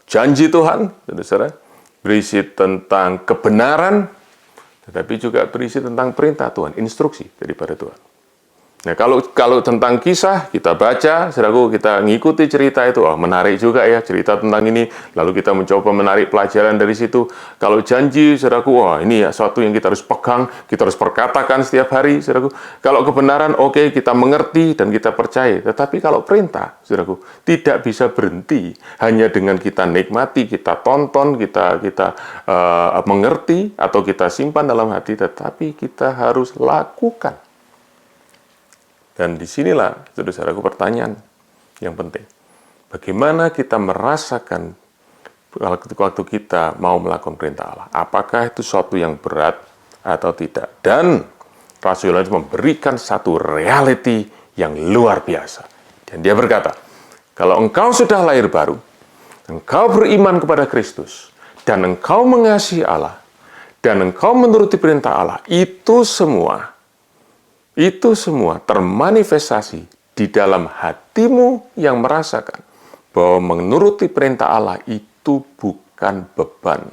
janji Tuhan, saudara, berisi tentang kebenaran, tetapi juga berisi tentang perintah Tuhan, instruksi daripada Tuhan. Nah, kalau tentang kisah, kita baca, saudaraku, kita ngikuti cerita itu, menarik juga ya cerita tentang ini, lalu kita mencoba menarik pelajaran dari situ. Kalau janji, saudaraku, ini ya suatu yang kita harus pegang, kita harus perkatakan setiap hari, saudaraku. Kalau kebenaran, oke, kita mengerti dan kita percaya. Tetapi kalau perintah, saudaraku, tidak bisa berhenti hanya dengan kita nikmati, kita tonton, kita mengerti, atau kita simpan dalam hati, tetapi kita harus lakukan. Dan disinilah, saudara-saudaraku, pertanyaan yang penting. Bagaimana kita merasakan waktu kita mau melakukan perintah Allah? Apakah itu sesuatu yang berat atau tidak? Dan Rasul Yohanes memberikan satu reality yang luar biasa. Dan dia berkata, kalau engkau sudah lahir baru, engkau beriman kepada Kristus, dan engkau mengasihi Allah, dan engkau menuruti perintah Allah, itu semua termanifestasi di dalam hatimu yang merasakan bahwa menuruti perintah Allah itu bukan beban.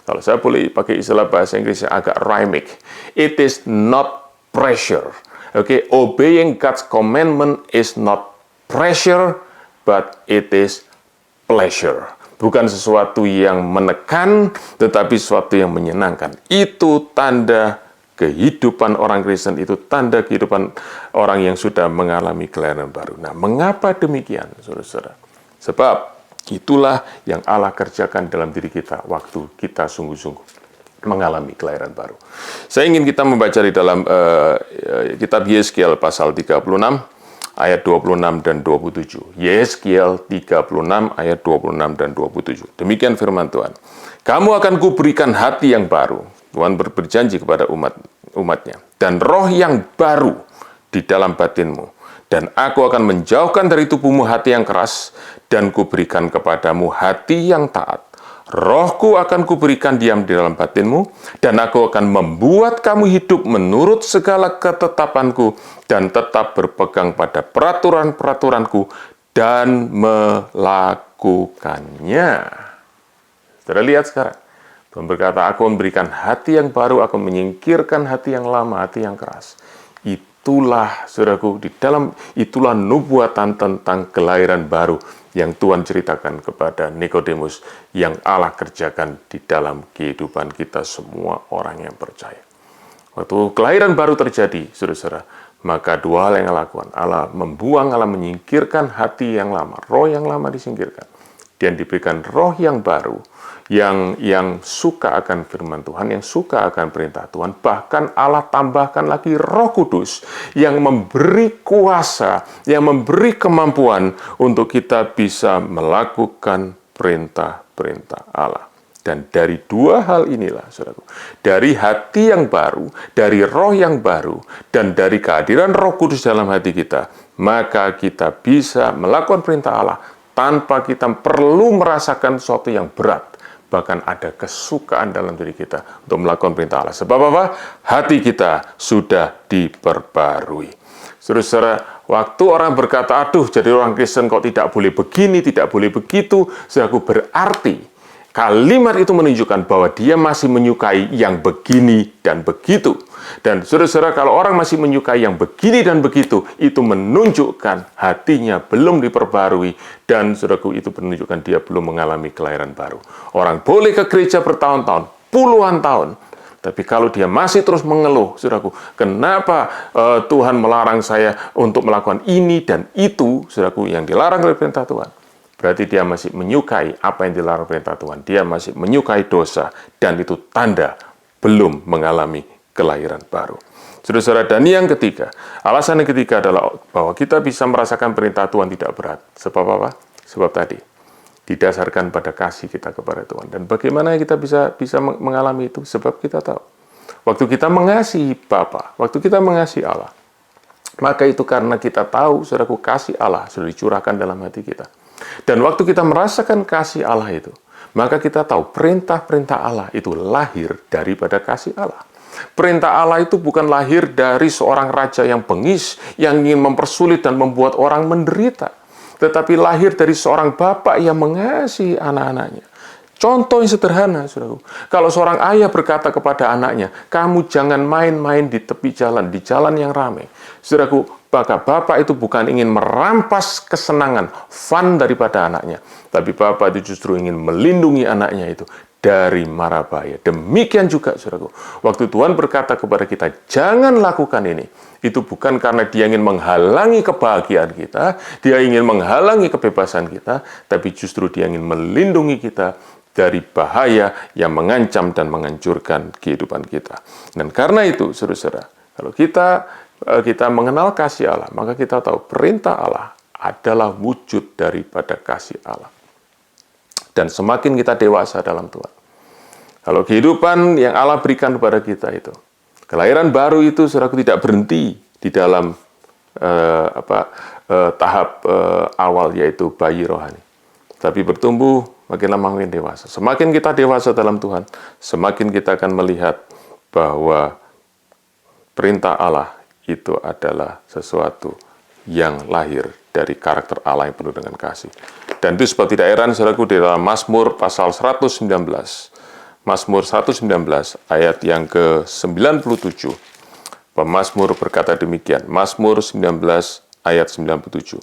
Kalau saya boleh pakai istilah bahasa Inggris yang agak rhyming, it is not pressure. Obeying God's commandment is not pressure, but it is pleasure. Bukan sesuatu yang menekan, tetapi sesuatu yang menyenangkan. Itu tanda kehidupan orang Kristen, itu tanda kehidupan orang yang sudah mengalami kelahiran baru. Nah, mengapa demikian, saudara-saudara? Sebab itulah yang Allah kerjakan dalam diri kita waktu kita sungguh-sungguh mengalami kelahiran baru. Saya ingin kita membaca di dalam kitab Yeskiel pasal 36, ayat 26 dan 27. Yeskiel 36, ayat 26 dan 27. Demikian firman Tuhan. Kamu akan kuberikan hati yang baru. Tuhan berjanji kepada umatnya. Dan roh yang baru di dalam batinmu. Dan aku akan menjauhkan dari tubuhmu hati yang keras, dan kuberikan kepadamu hati yang taat. Rohku akan kuberikan diam di dalam batinmu, dan aku akan membuat kamu hidup menurut segala ketetapanku, dan tetap berpegang pada peraturan-peraturanku, dan melakukannya. Saudara lihat sekarang. Tuhan berkata, aku memberikan hati yang baru, aku menyingkirkan hati yang lama, hati yang keras. Itulah, saudaraku, itulah nubuatan tentang kelahiran baru yang Tuhan ceritakan kepada Nikodemus, yang Allah kerjakan di dalam kehidupan kita semua orang yang percaya. Waktu kelahiran baru terjadi, saudara-saudara, Maka dua hal yang Allah lakukan. Allah membuang, Allah menyingkirkan hati yang lama. Roh yang lama disingkirkan. Dan diberikan roh yang baru. Yang suka akan firman Tuhan, yang suka akan perintah Tuhan. Bahkan Allah tambahkan lagi Roh Kudus yang memberi kuasa, yang memberi kemampuan untuk kita bisa melakukan perintah-perintah Allah. Dan dari dua hal inilah, saudaraku, dari hati yang baru, dari roh yang baru, dan dari kehadiran Roh Kudus dalam hati kita, maka kita bisa melakukan perintah Allah tanpa kita perlu merasakan sesuatu yang berat. Bahkan ada kesukaan dalam diri kita untuk melakukan perintah Allah. Sebab apa? Hati kita sudah diperbarui. Saudara-saudara, waktu orang berkata, aduh jadi orang Kristen kok tidak boleh begini, tidak boleh begitu, saudaraku, berarti kalimat itu menunjukkan bahwa dia masih menyukai yang begini dan begitu. Dan saudara-saudara, kalau orang masih menyukai yang begini dan begitu, itu menunjukkan hatinya belum diperbarui. Dan saudaraku, itu menunjukkan dia belum mengalami kelahiran baru. Orang boleh ke gereja bertahun-tahun, puluhan tahun. Tapi kalau dia masih terus mengeluh, saudaraku, kenapa Tuhan melarang saya untuk melakukan ini dan itu, saudaraku, yang dilarang oleh perintah Tuhan. Berarti dia masih menyukai apa yang dilarang perintah Tuhan. Dia masih menyukai dosa. Dan itu tanda belum mengalami kelahiran baru. Saudara-saudara, dan yang ketiga, alasan yang ketiga adalah bahwa kita bisa merasakan perintah Tuhan tidak berat. Sebab apa? Sebab tadi, didasarkan pada kasih kita kepada Tuhan. Dan bagaimana kita bisa mengalami itu? Sebab kita tahu, waktu kita mengasihi Bapa, waktu kita mengasihi Allah, maka itu karena kita tahu, saudaraku, kasih Allah sudah dicurahkan dalam hati kita. Dan waktu kita merasakan kasih Allah itu, maka kita tahu perintah-perintah Allah itu lahir daripada kasih Allah. Perintah Allah itu bukan lahir dari seorang raja yang bengis, yang ingin mempersulit dan membuat orang menderita. Tetapi lahir dari seorang bapak yang mengasihi anak-anaknya. Contoh yang sederhana, saudaraku. Kalau seorang ayah berkata kepada anaknya, kamu jangan main-main di tepi jalan, di jalan yang ramai. Saudaraku, maka bapak itu bukan ingin merampas kesenangan, fun daripada anaknya. Tapi bapak itu justru ingin melindungi anaknya itu dari mara bahaya. Demikian juga, saudaraku, waktu Tuhan berkata kepada kita, jangan lakukan ini. Itu bukan karena dia ingin menghalangi kebahagiaan kita, dia ingin menghalangi kebebasan kita, tapi justru dia ingin melindungi kita dari bahaya yang mengancam dan menghancurkan kehidupan kita. Dan karena itu, saudara-saudara, kalau kita mengenal kasih Allah, maka kita tahu perintah Allah adalah wujud daripada kasih Allah. Dan semakin kita dewasa dalam Tuhan, kalau kehidupan yang Allah berikan kepada kita itu, kelahiran baru itu, saudaraku, tidak berhenti di dalam tahap awal, yaitu bayi rohani. Tapi bertumbuh, makin lama makin dewasa. Semakin kita dewasa dalam Tuhan, semakin kita akan melihat bahwa perintah Allah itu adalah sesuatu yang lahir dari karakter Allah yang penuh dengan kasih. Dan itu sebab tidak heran, saudaraku, di dalam Mazmur pasal 119, Mazmur 119 ayat yang ke-97, pemazmur berkata demikian, Mazmur 19 ayat 97,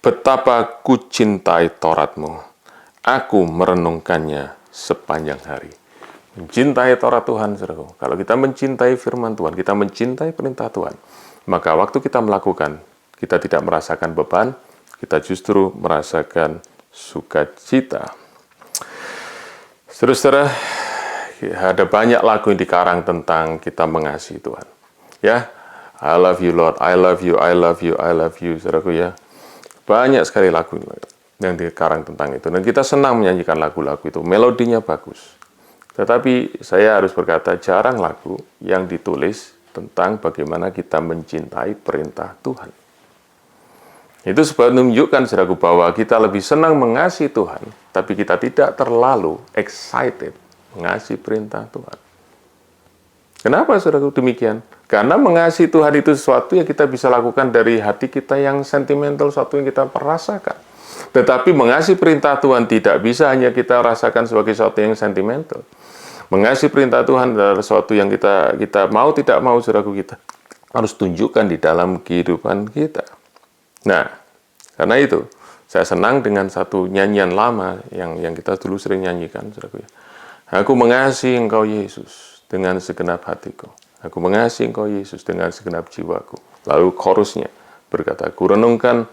betapa ku cintai Taurat-Mu, aku merenungkannya sepanjang hari. Mencintai Taurat Tuhan, saudaraku. Kalau kita mencintai firman Tuhan, kita mencintai perintah Tuhan, maka waktu kita melakukan, kita tidak merasakan beban, kita justru merasakan sukacita. Saudara-saudara, ada banyak lagu yang dikarang tentang kita mengasihi Tuhan. Ya, I love you Lord, I love you, I love you, I love you, saudaraku ya. Banyak sekali lagu yang dikarang tentang itu. Dan kita senang menyanyikan lagu-lagu itu, melodinya bagus. Tetapi saya harus berkata, jarang lagu yang ditulis tentang bagaimana kita mencintai perintah Tuhan. Itu sebab menunjukkan, saudaraku, bahwa kita lebih senang mengasihi Tuhan, tapi kita tidak terlalu excited mengasihi perintah Tuhan. Kenapa, saudaraku, demikian? Karena mengasihi Tuhan itu sesuatu yang kita bisa lakukan dari hati kita yang sentimental, sesuatu yang kita merasakan. Tetapi mengasihi perintah Tuhan tidak bisa hanya kita rasakan sebagai sesuatu yang sentimental. Mengasihi perintah Tuhan adalah sesuatu yang kita mau tidak mau, saudaraku, kita harus tunjukkan di dalam kehidupan kita. Nah, karena itu, saya senang dengan satu nyanyian lama yang kita dulu sering nyanyikan, saudaraku. Aku mengasihi Engkau, Yesus, dengan segenap hatiku. Aku mengasihi Engkau, Yesus, dengan segenap jiwaku. Lalu chorusnya berkata, kurenungkan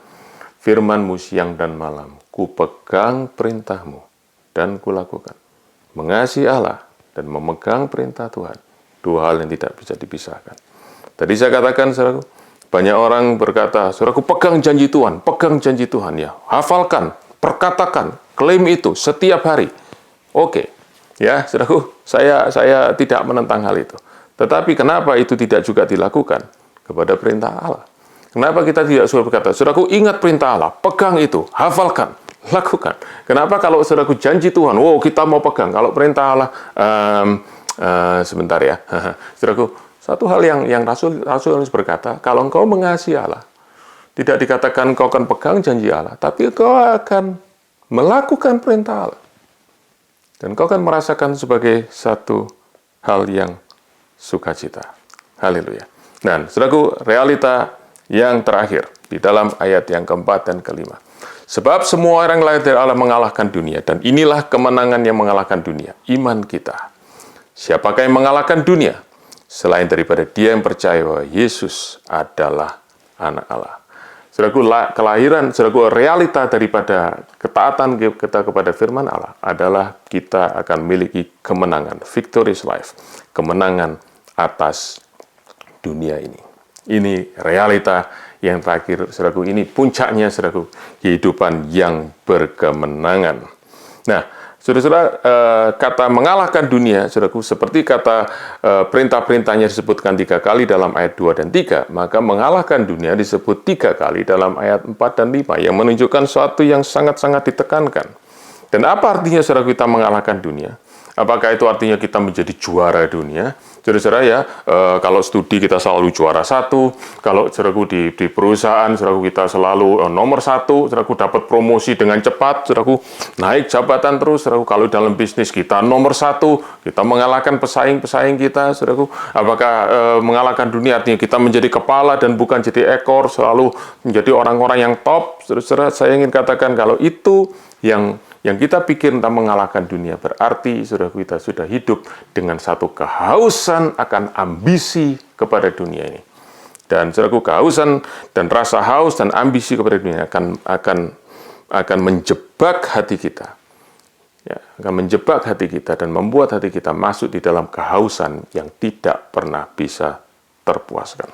firman-Mu siang dan malam, ku pegang perintah-Mu dan kulakukan. Mengasihi Allah dan memegang perintah Tuhan, dua hal yang tidak bisa dipisahkan. Tadi saya katakan, saudaraku, banyak orang berkata, saudaraku, pegang janji Tuhan ya, hafalkan, perkatakan, klaim itu setiap hari. Oke, ya, saudaraku, saya tidak menentang hal itu. Tetapi kenapa itu tidak juga dilakukan kepada perintah Allah? Kenapa kita tidak suruh berkata, saudaraku, ingat perintah Allah, pegang itu, hafalkan, lakukan. Kenapa kalau saudaraku janji Tuhan, wow, kita mau pegang. Kalau perintah Allah, sebentar ya, saudaraku, satu hal yang Rasul berkata, kalau engkau mengasihi Allah, tidak dikatakan engkau akan pegang janji Allah, tapi engkau akan melakukan perintah Allah. Dan engkau akan merasakan sebagai satu hal yang sukacita. Haleluya. Dan saudaraku, realita yang terakhir di dalam ayat yang keempat dan kelima. Sebab semua orang lahir dari Allah mengalahkan dunia, dan inilah kemenangan yang mengalahkan dunia, iman kita. Siapakah yang mengalahkan dunia? Selain daripada dia yang percaya bahwa Yesus adalah anak Allah. Saudaraku, kelahiran, saudaraku, realita daripada ketaatan kita kepada firman Allah adalah kita akan memiliki kemenangan, victorious life, kemenangan atas dunia ini. Ini realita yang terakhir, saudaraku, ini puncaknya, saudaraku, kehidupan yang berkemenangan. Nah, saudara-saudara, kata mengalahkan dunia, saudaraku, seperti kata perintah-perintahnya disebutkan 3 kali dalam ayat 2 dan 3, maka mengalahkan dunia disebut 3 kali dalam ayat 4 dan 5, yang menunjukkan sesuatu yang sangat-sangat ditekankan. Dan apa artinya, saudara, kita mengalahkan dunia? Apakah itu artinya kita menjadi juara dunia? Saudara-saudara ya, kalau studi kita selalu juara 1, kalau saudaraku di perusahaan, saudaraku kita selalu nomor 1, saudaraku dapat promosi dengan cepat, saudaraku naik jabatan terus, saudaraku kalau dalam bisnis kita nomor 1, kita mengalahkan pesaing-pesaing kita, saudaraku. Apakah mengalahkan dunia artinya kita menjadi kepala dan bukan jadi ekor, selalu menjadi orang-orang yang top? Saudara-saudara, saya ingin katakan kalau itu yang kita pikir tentang mengalahkan dunia, berarti saudara kita sudah hidup dengan satu kehausan akan ambisi kepada dunia ini. Dan saudaraku, kehausan dan rasa haus dan ambisi kepada dunia akan menjebak hati kita. Ya, akan menjebak hati kita dan membuat hati kita masuk di dalam kehausan yang tidak pernah bisa terpuaskan.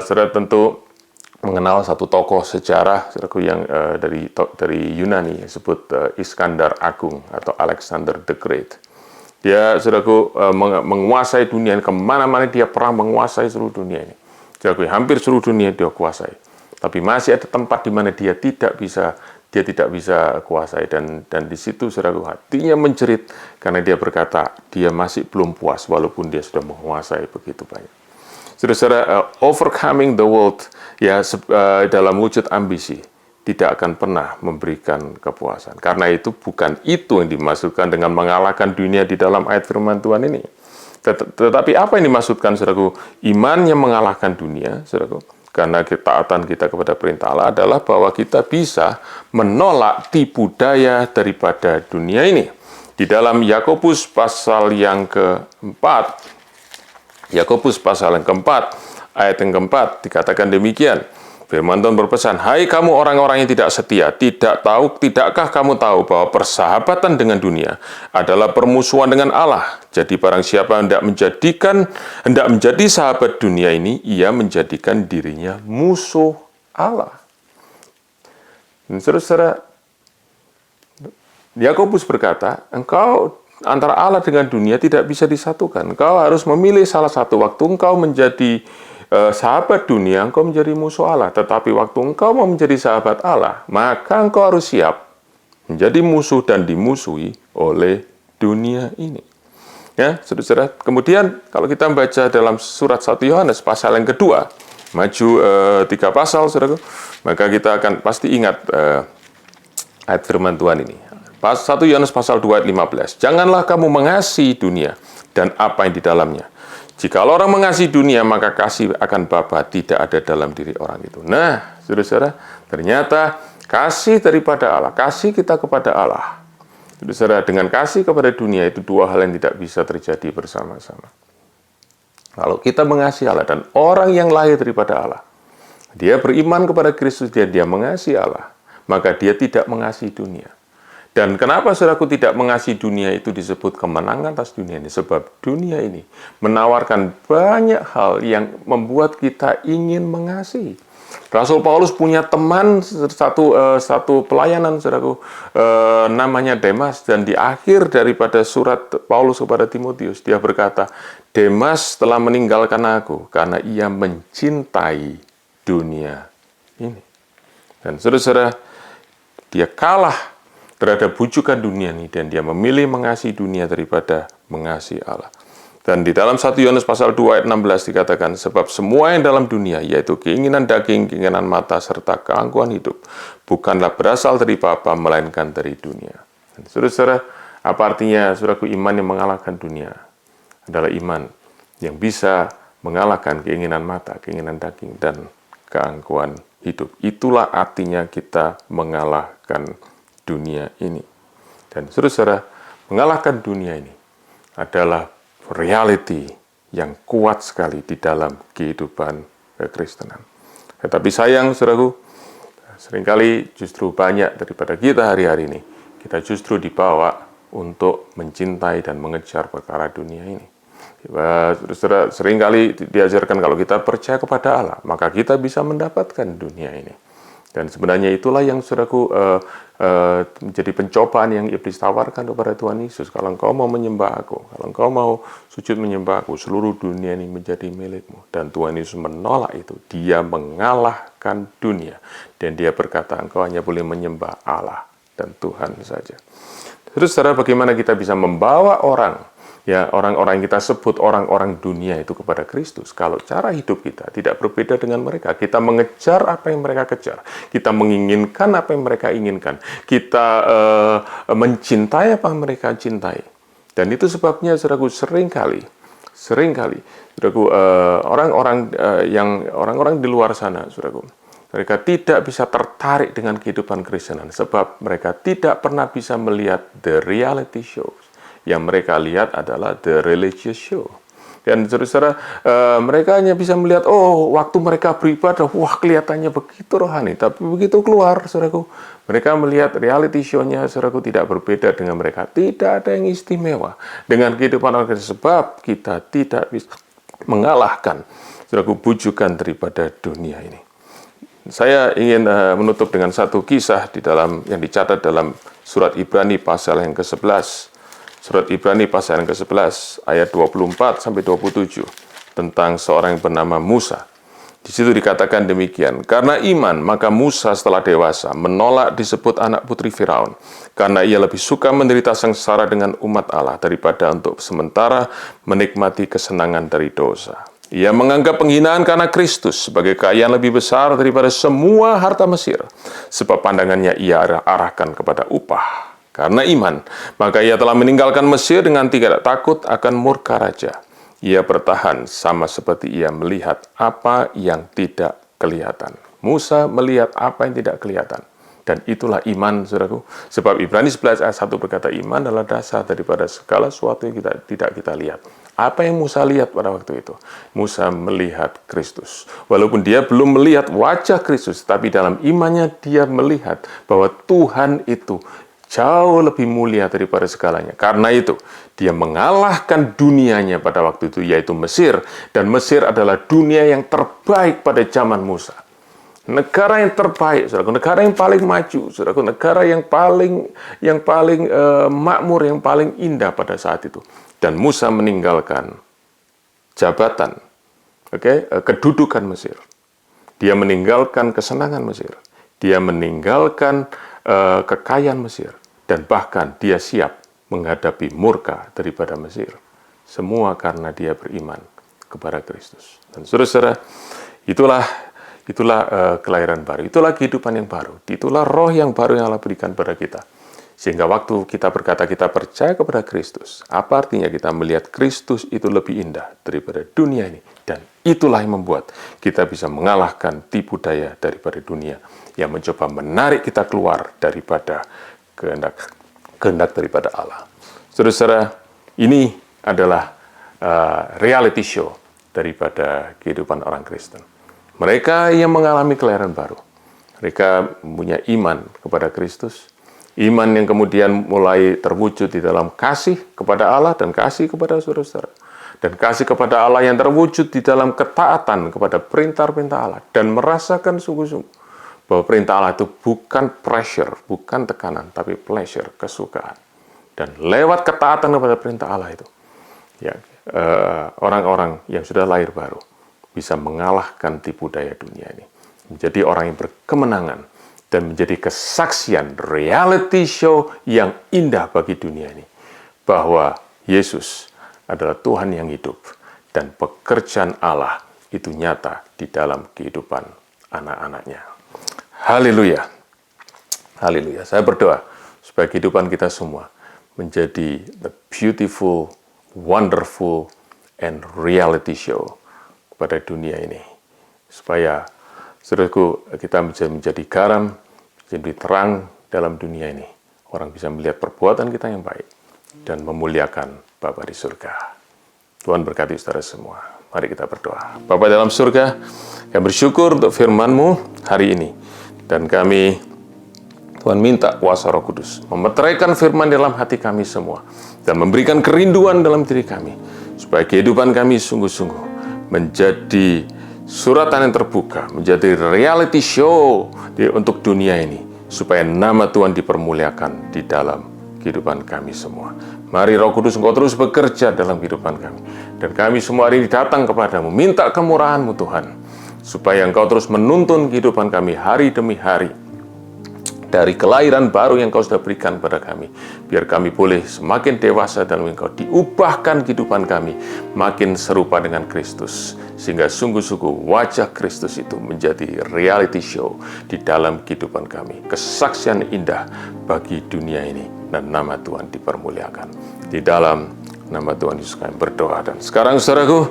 Saudara tentu mengenal satu tokoh sejarah, saudaraku, yang dari Yunani, disebut Iskandar Agung atau Alexander the Great. Dia, saudaraku, menguasai dunia ini, kemana-mana dia perang menguasai seluruh dunia ini. Saudaraku, hampir seluruh dunia dia kuasai. Tapi masih ada tempat di mana dia tidak bisa kuasai, dan di situ, saudaraku, hatinya menjerit karena dia berkata dia masih belum puas walaupun dia sudah menguasai begitu banyak. Saudara-saudara, overcoming the world ya dalam wujud ambisi tidak akan pernah memberikan kepuasan. Karena itu bukan itu yang dimaksudkan dengan mengalahkan dunia di dalam ayat firman Tuhan ini. Tetapi apa yang dimaksudkan, saudaraku? Iman yang mengalahkan dunia, saudaraku. Karena ketaatan kita kepada perintah Allah adalah bahwa kita bisa menolak tipu daya daripada dunia ini. Di dalam Yakobus pasal yang keempat, ayat yang keempat, dikatakan demikian. Firman Tuhan berpesan, hai kamu orang-orang yang tidak setia, tidakkah kamu tahu bahwa persahabatan dengan dunia adalah permusuhan dengan Allah? Jadi barang siapa hendak menjadi sahabat dunia ini, ia menjadikan dirinya musuh Allah. Dan saudara, Yakobus berkata, engkau antara Allah dengan dunia tidak bisa disatukan. Engkau harus memilih salah satu. Waktu engkau menjadi sahabat dunia, engkau menjadi musuh Allah. Tetapi waktu engkau mau menjadi sahabat Allah, maka engkau harus siap menjadi musuh dan dimusuhi oleh dunia ini. Ya, saudara. Kemudian kalau kita membaca dalam surat 1 Yohanes pasal yang kedua, maju 3 pasal, saudara, maka kita akan pasti ingat ayat firman Tuhan ini. 1 Yohanes pasal 2 ayat 15. Janganlah kamu mengasihi dunia dan apa yang di dalamnya. Jika orang mengasihi dunia, maka kasih akan Bapa tidak ada dalam diri orang itu. Nah, saudara-saudara, ternyata kasih daripada Allah, kasih kita kepada Allah, saudara, dengan kasih kepada dunia itu dua hal yang tidak bisa terjadi bersama-sama. Kalau kita mengasihi Allah dan orang yang lahir daripada Allah, dia beriman kepada Kristus, dia mengasihi Allah, maka dia tidak mengasihi dunia. Dan kenapa saudaraku tidak mengasihi dunia itu disebut kemenangan atas dunia ini? Sebab dunia ini menawarkan banyak hal yang membuat kita ingin mengasihi. Rasul Paulus punya teman satu pelayanan saudaraku, namanya Demas, dan di akhir daripada surat Paulus kepada Timotius dia berkata, Demas telah meninggalkan aku karena ia mencintai dunia ini. Dan saudara-saudara, dia kalah terhadap bujukan dunia ini dan dia memilih mengasihi dunia daripada mengasihi Allah. Dan di dalam 1 Yohanes pasal 2 ayat 16 dikatakan, sebab semua yang dalam dunia, yaitu keinginan daging, keinginan mata, serta keangkuhan hidup, bukanlah berasal dari Bapa, melainkan dari dunia. Dan saudara-saudara, apa artinya saudaraku iman yang mengalahkan dunia? Adalah iman yang bisa mengalahkan keinginan mata, keinginan daging, dan keangkuhan hidup. Itulah artinya kita mengalahkan dunia ini. Dan saudara-saudara, mengalahkan dunia ini adalah reality yang kuat sekali di dalam kehidupan kekristenan. Tetapi sayang, saudaraku, seringkali justru banyak daripada kita hari-hari ini, kita justru dibawa untuk mencintai dan mengejar perkara dunia ini. Saudara, seringkali diajarkan kalau kita percaya kepada Allah, maka kita bisa mendapatkan dunia ini. Dan sebenarnya itulah yang saudaraku menjadi pencobaan yang iblis tawarkan kepada Tuhan Yesus. Kalau engkau mau menyembah aku, kalau engkau mau sujud menyembah aku, seluruh dunia ini menjadi milikmu. Dan Tuhan Yesus menolak itu. Dia mengalahkan dunia. Dan dia berkata, engkau hanya boleh menyembah Allah dan Tuhan saja. Terus saudara, bagaimana kita bisa membawa orang-orang yang kita sebut orang-orang dunia itu kepada Kristus, kalau cara hidup kita tidak berbeda dengan mereka. Kita mengejar apa yang mereka kejar, kita menginginkan apa yang mereka inginkan, kita mencintai apa yang mereka cintai. Dan itu sebabnya saudaraku, seringkali saudaraku, orang-orang di luar sana, saudaraku, mereka tidak bisa tertarik dengan kehidupan Kristenan sebab mereka tidak pernah bisa melihat the reality show. Yang mereka lihat adalah the religious show. Dan saudara-saudara, mereka hanya bisa melihat, waktu mereka beribadah, wah kelihatannya begitu rohani. Tapi begitu keluar, saudaraku, mereka melihat reality show-nya, saudaraku, tidak berbeda dengan mereka. Tidak ada yang istimewa dengan kehidupan orang Kristen. Sebab kita tidak bisa mengalahkan, saudaraku, bujukan daripada dunia ini. Saya ingin menutup dengan satu kisah yang dicatat dalam surat Ibrani pasal yang ke-11. Surat Ibrani pasal yang ke-11 ayat 24 sampai 27 tentang seorang yang bernama Musa. Di situ dikatakan demikian, karena iman maka Musa setelah dewasa menolak disebut anak putri Firaun, karena ia lebih suka menderita sengsara dengan umat Allah daripada untuk sementara menikmati kesenangan dari dosa. Ia menganggap penghinaan karena Kristus sebagai kekayaan lebih besar daripada semua harta Mesir, sebab pandangannya ia arahkan kepada upah. Karena iman, maka ia telah meninggalkan Mesir dengan tidak takut akan murka raja. Ia bertahan sama seperti ia melihat apa yang tidak kelihatan. Musa melihat apa yang tidak kelihatan. Dan itulah iman, saudaraku. Sebab Ibrani 11 ayat 1 berkata, iman adalah dasar daripada segala sesuatu yang tidak kita lihat. Apa yang Musa lihat pada waktu itu? Musa melihat Kristus. Walaupun dia belum melihat wajah Kristus, tapi dalam imannya dia melihat bahwa Tuhan itu jauh lebih mulia daripada segalanya. Karena itu, dia mengalahkan dunianya pada waktu itu, yaitu Mesir. Dan Mesir adalah dunia yang terbaik pada zaman Musa. Negara yang terbaik, saudaraku, negara yang paling maju, saudaraku, negara yang paling makmur, yang paling indah pada saat itu. Dan Musa meninggalkan jabatan, kedudukan Mesir. Dia meninggalkan kesenangan Mesir. Dia meninggalkan kekayaan Mesir. Dan bahkan dia siap menghadapi murka daripada Mesir. Semua karena dia beriman kepada Kristus. Dan saudara-saudara, itulah kelahiran baru. Itulah kehidupan yang baru. Itulah roh yang baru yang Allah berikan pada kita. Sehingga waktu kita berkata kita percaya kepada Kristus, apa artinya kita melihat Kristus itu lebih indah daripada dunia ini. Dan itulah yang membuat kita bisa mengalahkan tipu daya daripada dunia yang mencoba menarik kita keluar daripada kehendak daripada Allah. Saudara-saudara, ini adalah reality show daripada kehidupan orang Kristen. Mereka yang mengalami kelahiran baru, mereka punya iman kepada Kristus, iman yang kemudian mulai terwujud di dalam kasih kepada Allah dan kasih kepada saudara-saudara, dan kasih kepada Allah yang terwujud di dalam ketaatan kepada perintah-perintah Allah, dan merasakan sungguh-sungguh bahwa perintah Allah itu bukan pressure, bukan tekanan, tapi pleasure, kesukaan. Dan lewat ketaatan kepada perintah Allah itu, ya, orang-orang yang sudah lahir baru bisa mengalahkan tipu daya dunia ini, menjadi orang yang berkemenangan dan menjadi kesaksian reality show yang indah bagi dunia ini, bahwa Yesus adalah Tuhan yang hidup dan pekerjaan Allah itu nyata di dalam kehidupan anak-anaknya. Haleluya. Haleluya. Saya berdoa supaya kehidupan kita semua menjadi the beautiful, wonderful, and reality show pada dunia ini, supaya saudaraku, kita menjadi garam, menjadi terang dalam dunia ini. Orang bisa melihat perbuatan kita yang baik dan memuliakan Bapa di surga. Tuhan berkati saudara semua. Mari kita berdoa. Bapa dalam surga, kami bersyukur untuk firman-Mu hari ini, dan kami, Tuhan, minta kuasa Roh Kudus memeteraikan firman dalam hati kami semua dan memberikan kerinduan dalam diri kami, supaya kehidupan kami sungguh-sungguh menjadi suratan yang terbuka, menjadi reality show untuk dunia ini, supaya nama Tuhan dipermuliakan di dalam kehidupan kami semua. Mari Roh Kudus, Engkau terus bekerja dalam kehidupan kami, dan kami semua hari ini datang kepadamu, minta kemurahan-Mu Tuhan, supaya Engkau terus menuntun kehidupan kami hari demi hari, dari kelahiran baru yang Kau sudah berikan pada kami, biar kami boleh semakin dewasa dalam Engkau, diubahkan kehidupan kami makin serupa dengan Kristus, sehingga sungguh-sungguh wajah Kristus itu menjadi reality show di dalam kehidupan kami, kesaksian indah bagi dunia ini, dan nama Tuhan dipermuliakan. Di dalam nama Tuhan Yesus kami berdoa. Dan sekarang saudaraku,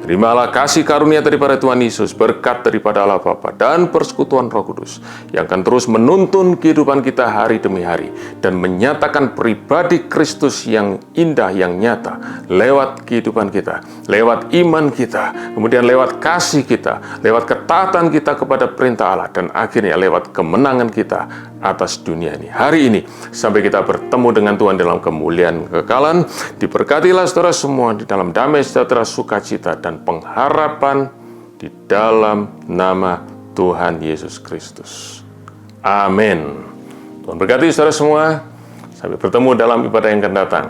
terimalah kasih karunia daripada Tuhan Yesus, berkat daripada Allah Bapa, dan persekutuan Roh Kudus yang akan terus menuntun kehidupan kita hari demi hari dan menyatakan pribadi Kristus yang indah, yang nyata lewat kehidupan kita, lewat iman kita, kemudian lewat kasih kita, lewat ketaatan kita kepada perintah Allah, dan akhirnya lewat kemenangan kita atas dunia ini. Hari ini sampai kita bertemu dengan Tuhan dalam kemuliaan kekekalan, diberkatilah saudara semua di dalam damai sejahtera, sukacita, dan pengharapan di dalam nama Tuhan Yesus Kristus. Amin. Tuhan berkati saudara semua. Sampai bertemu dalam ibadah yang akan datang.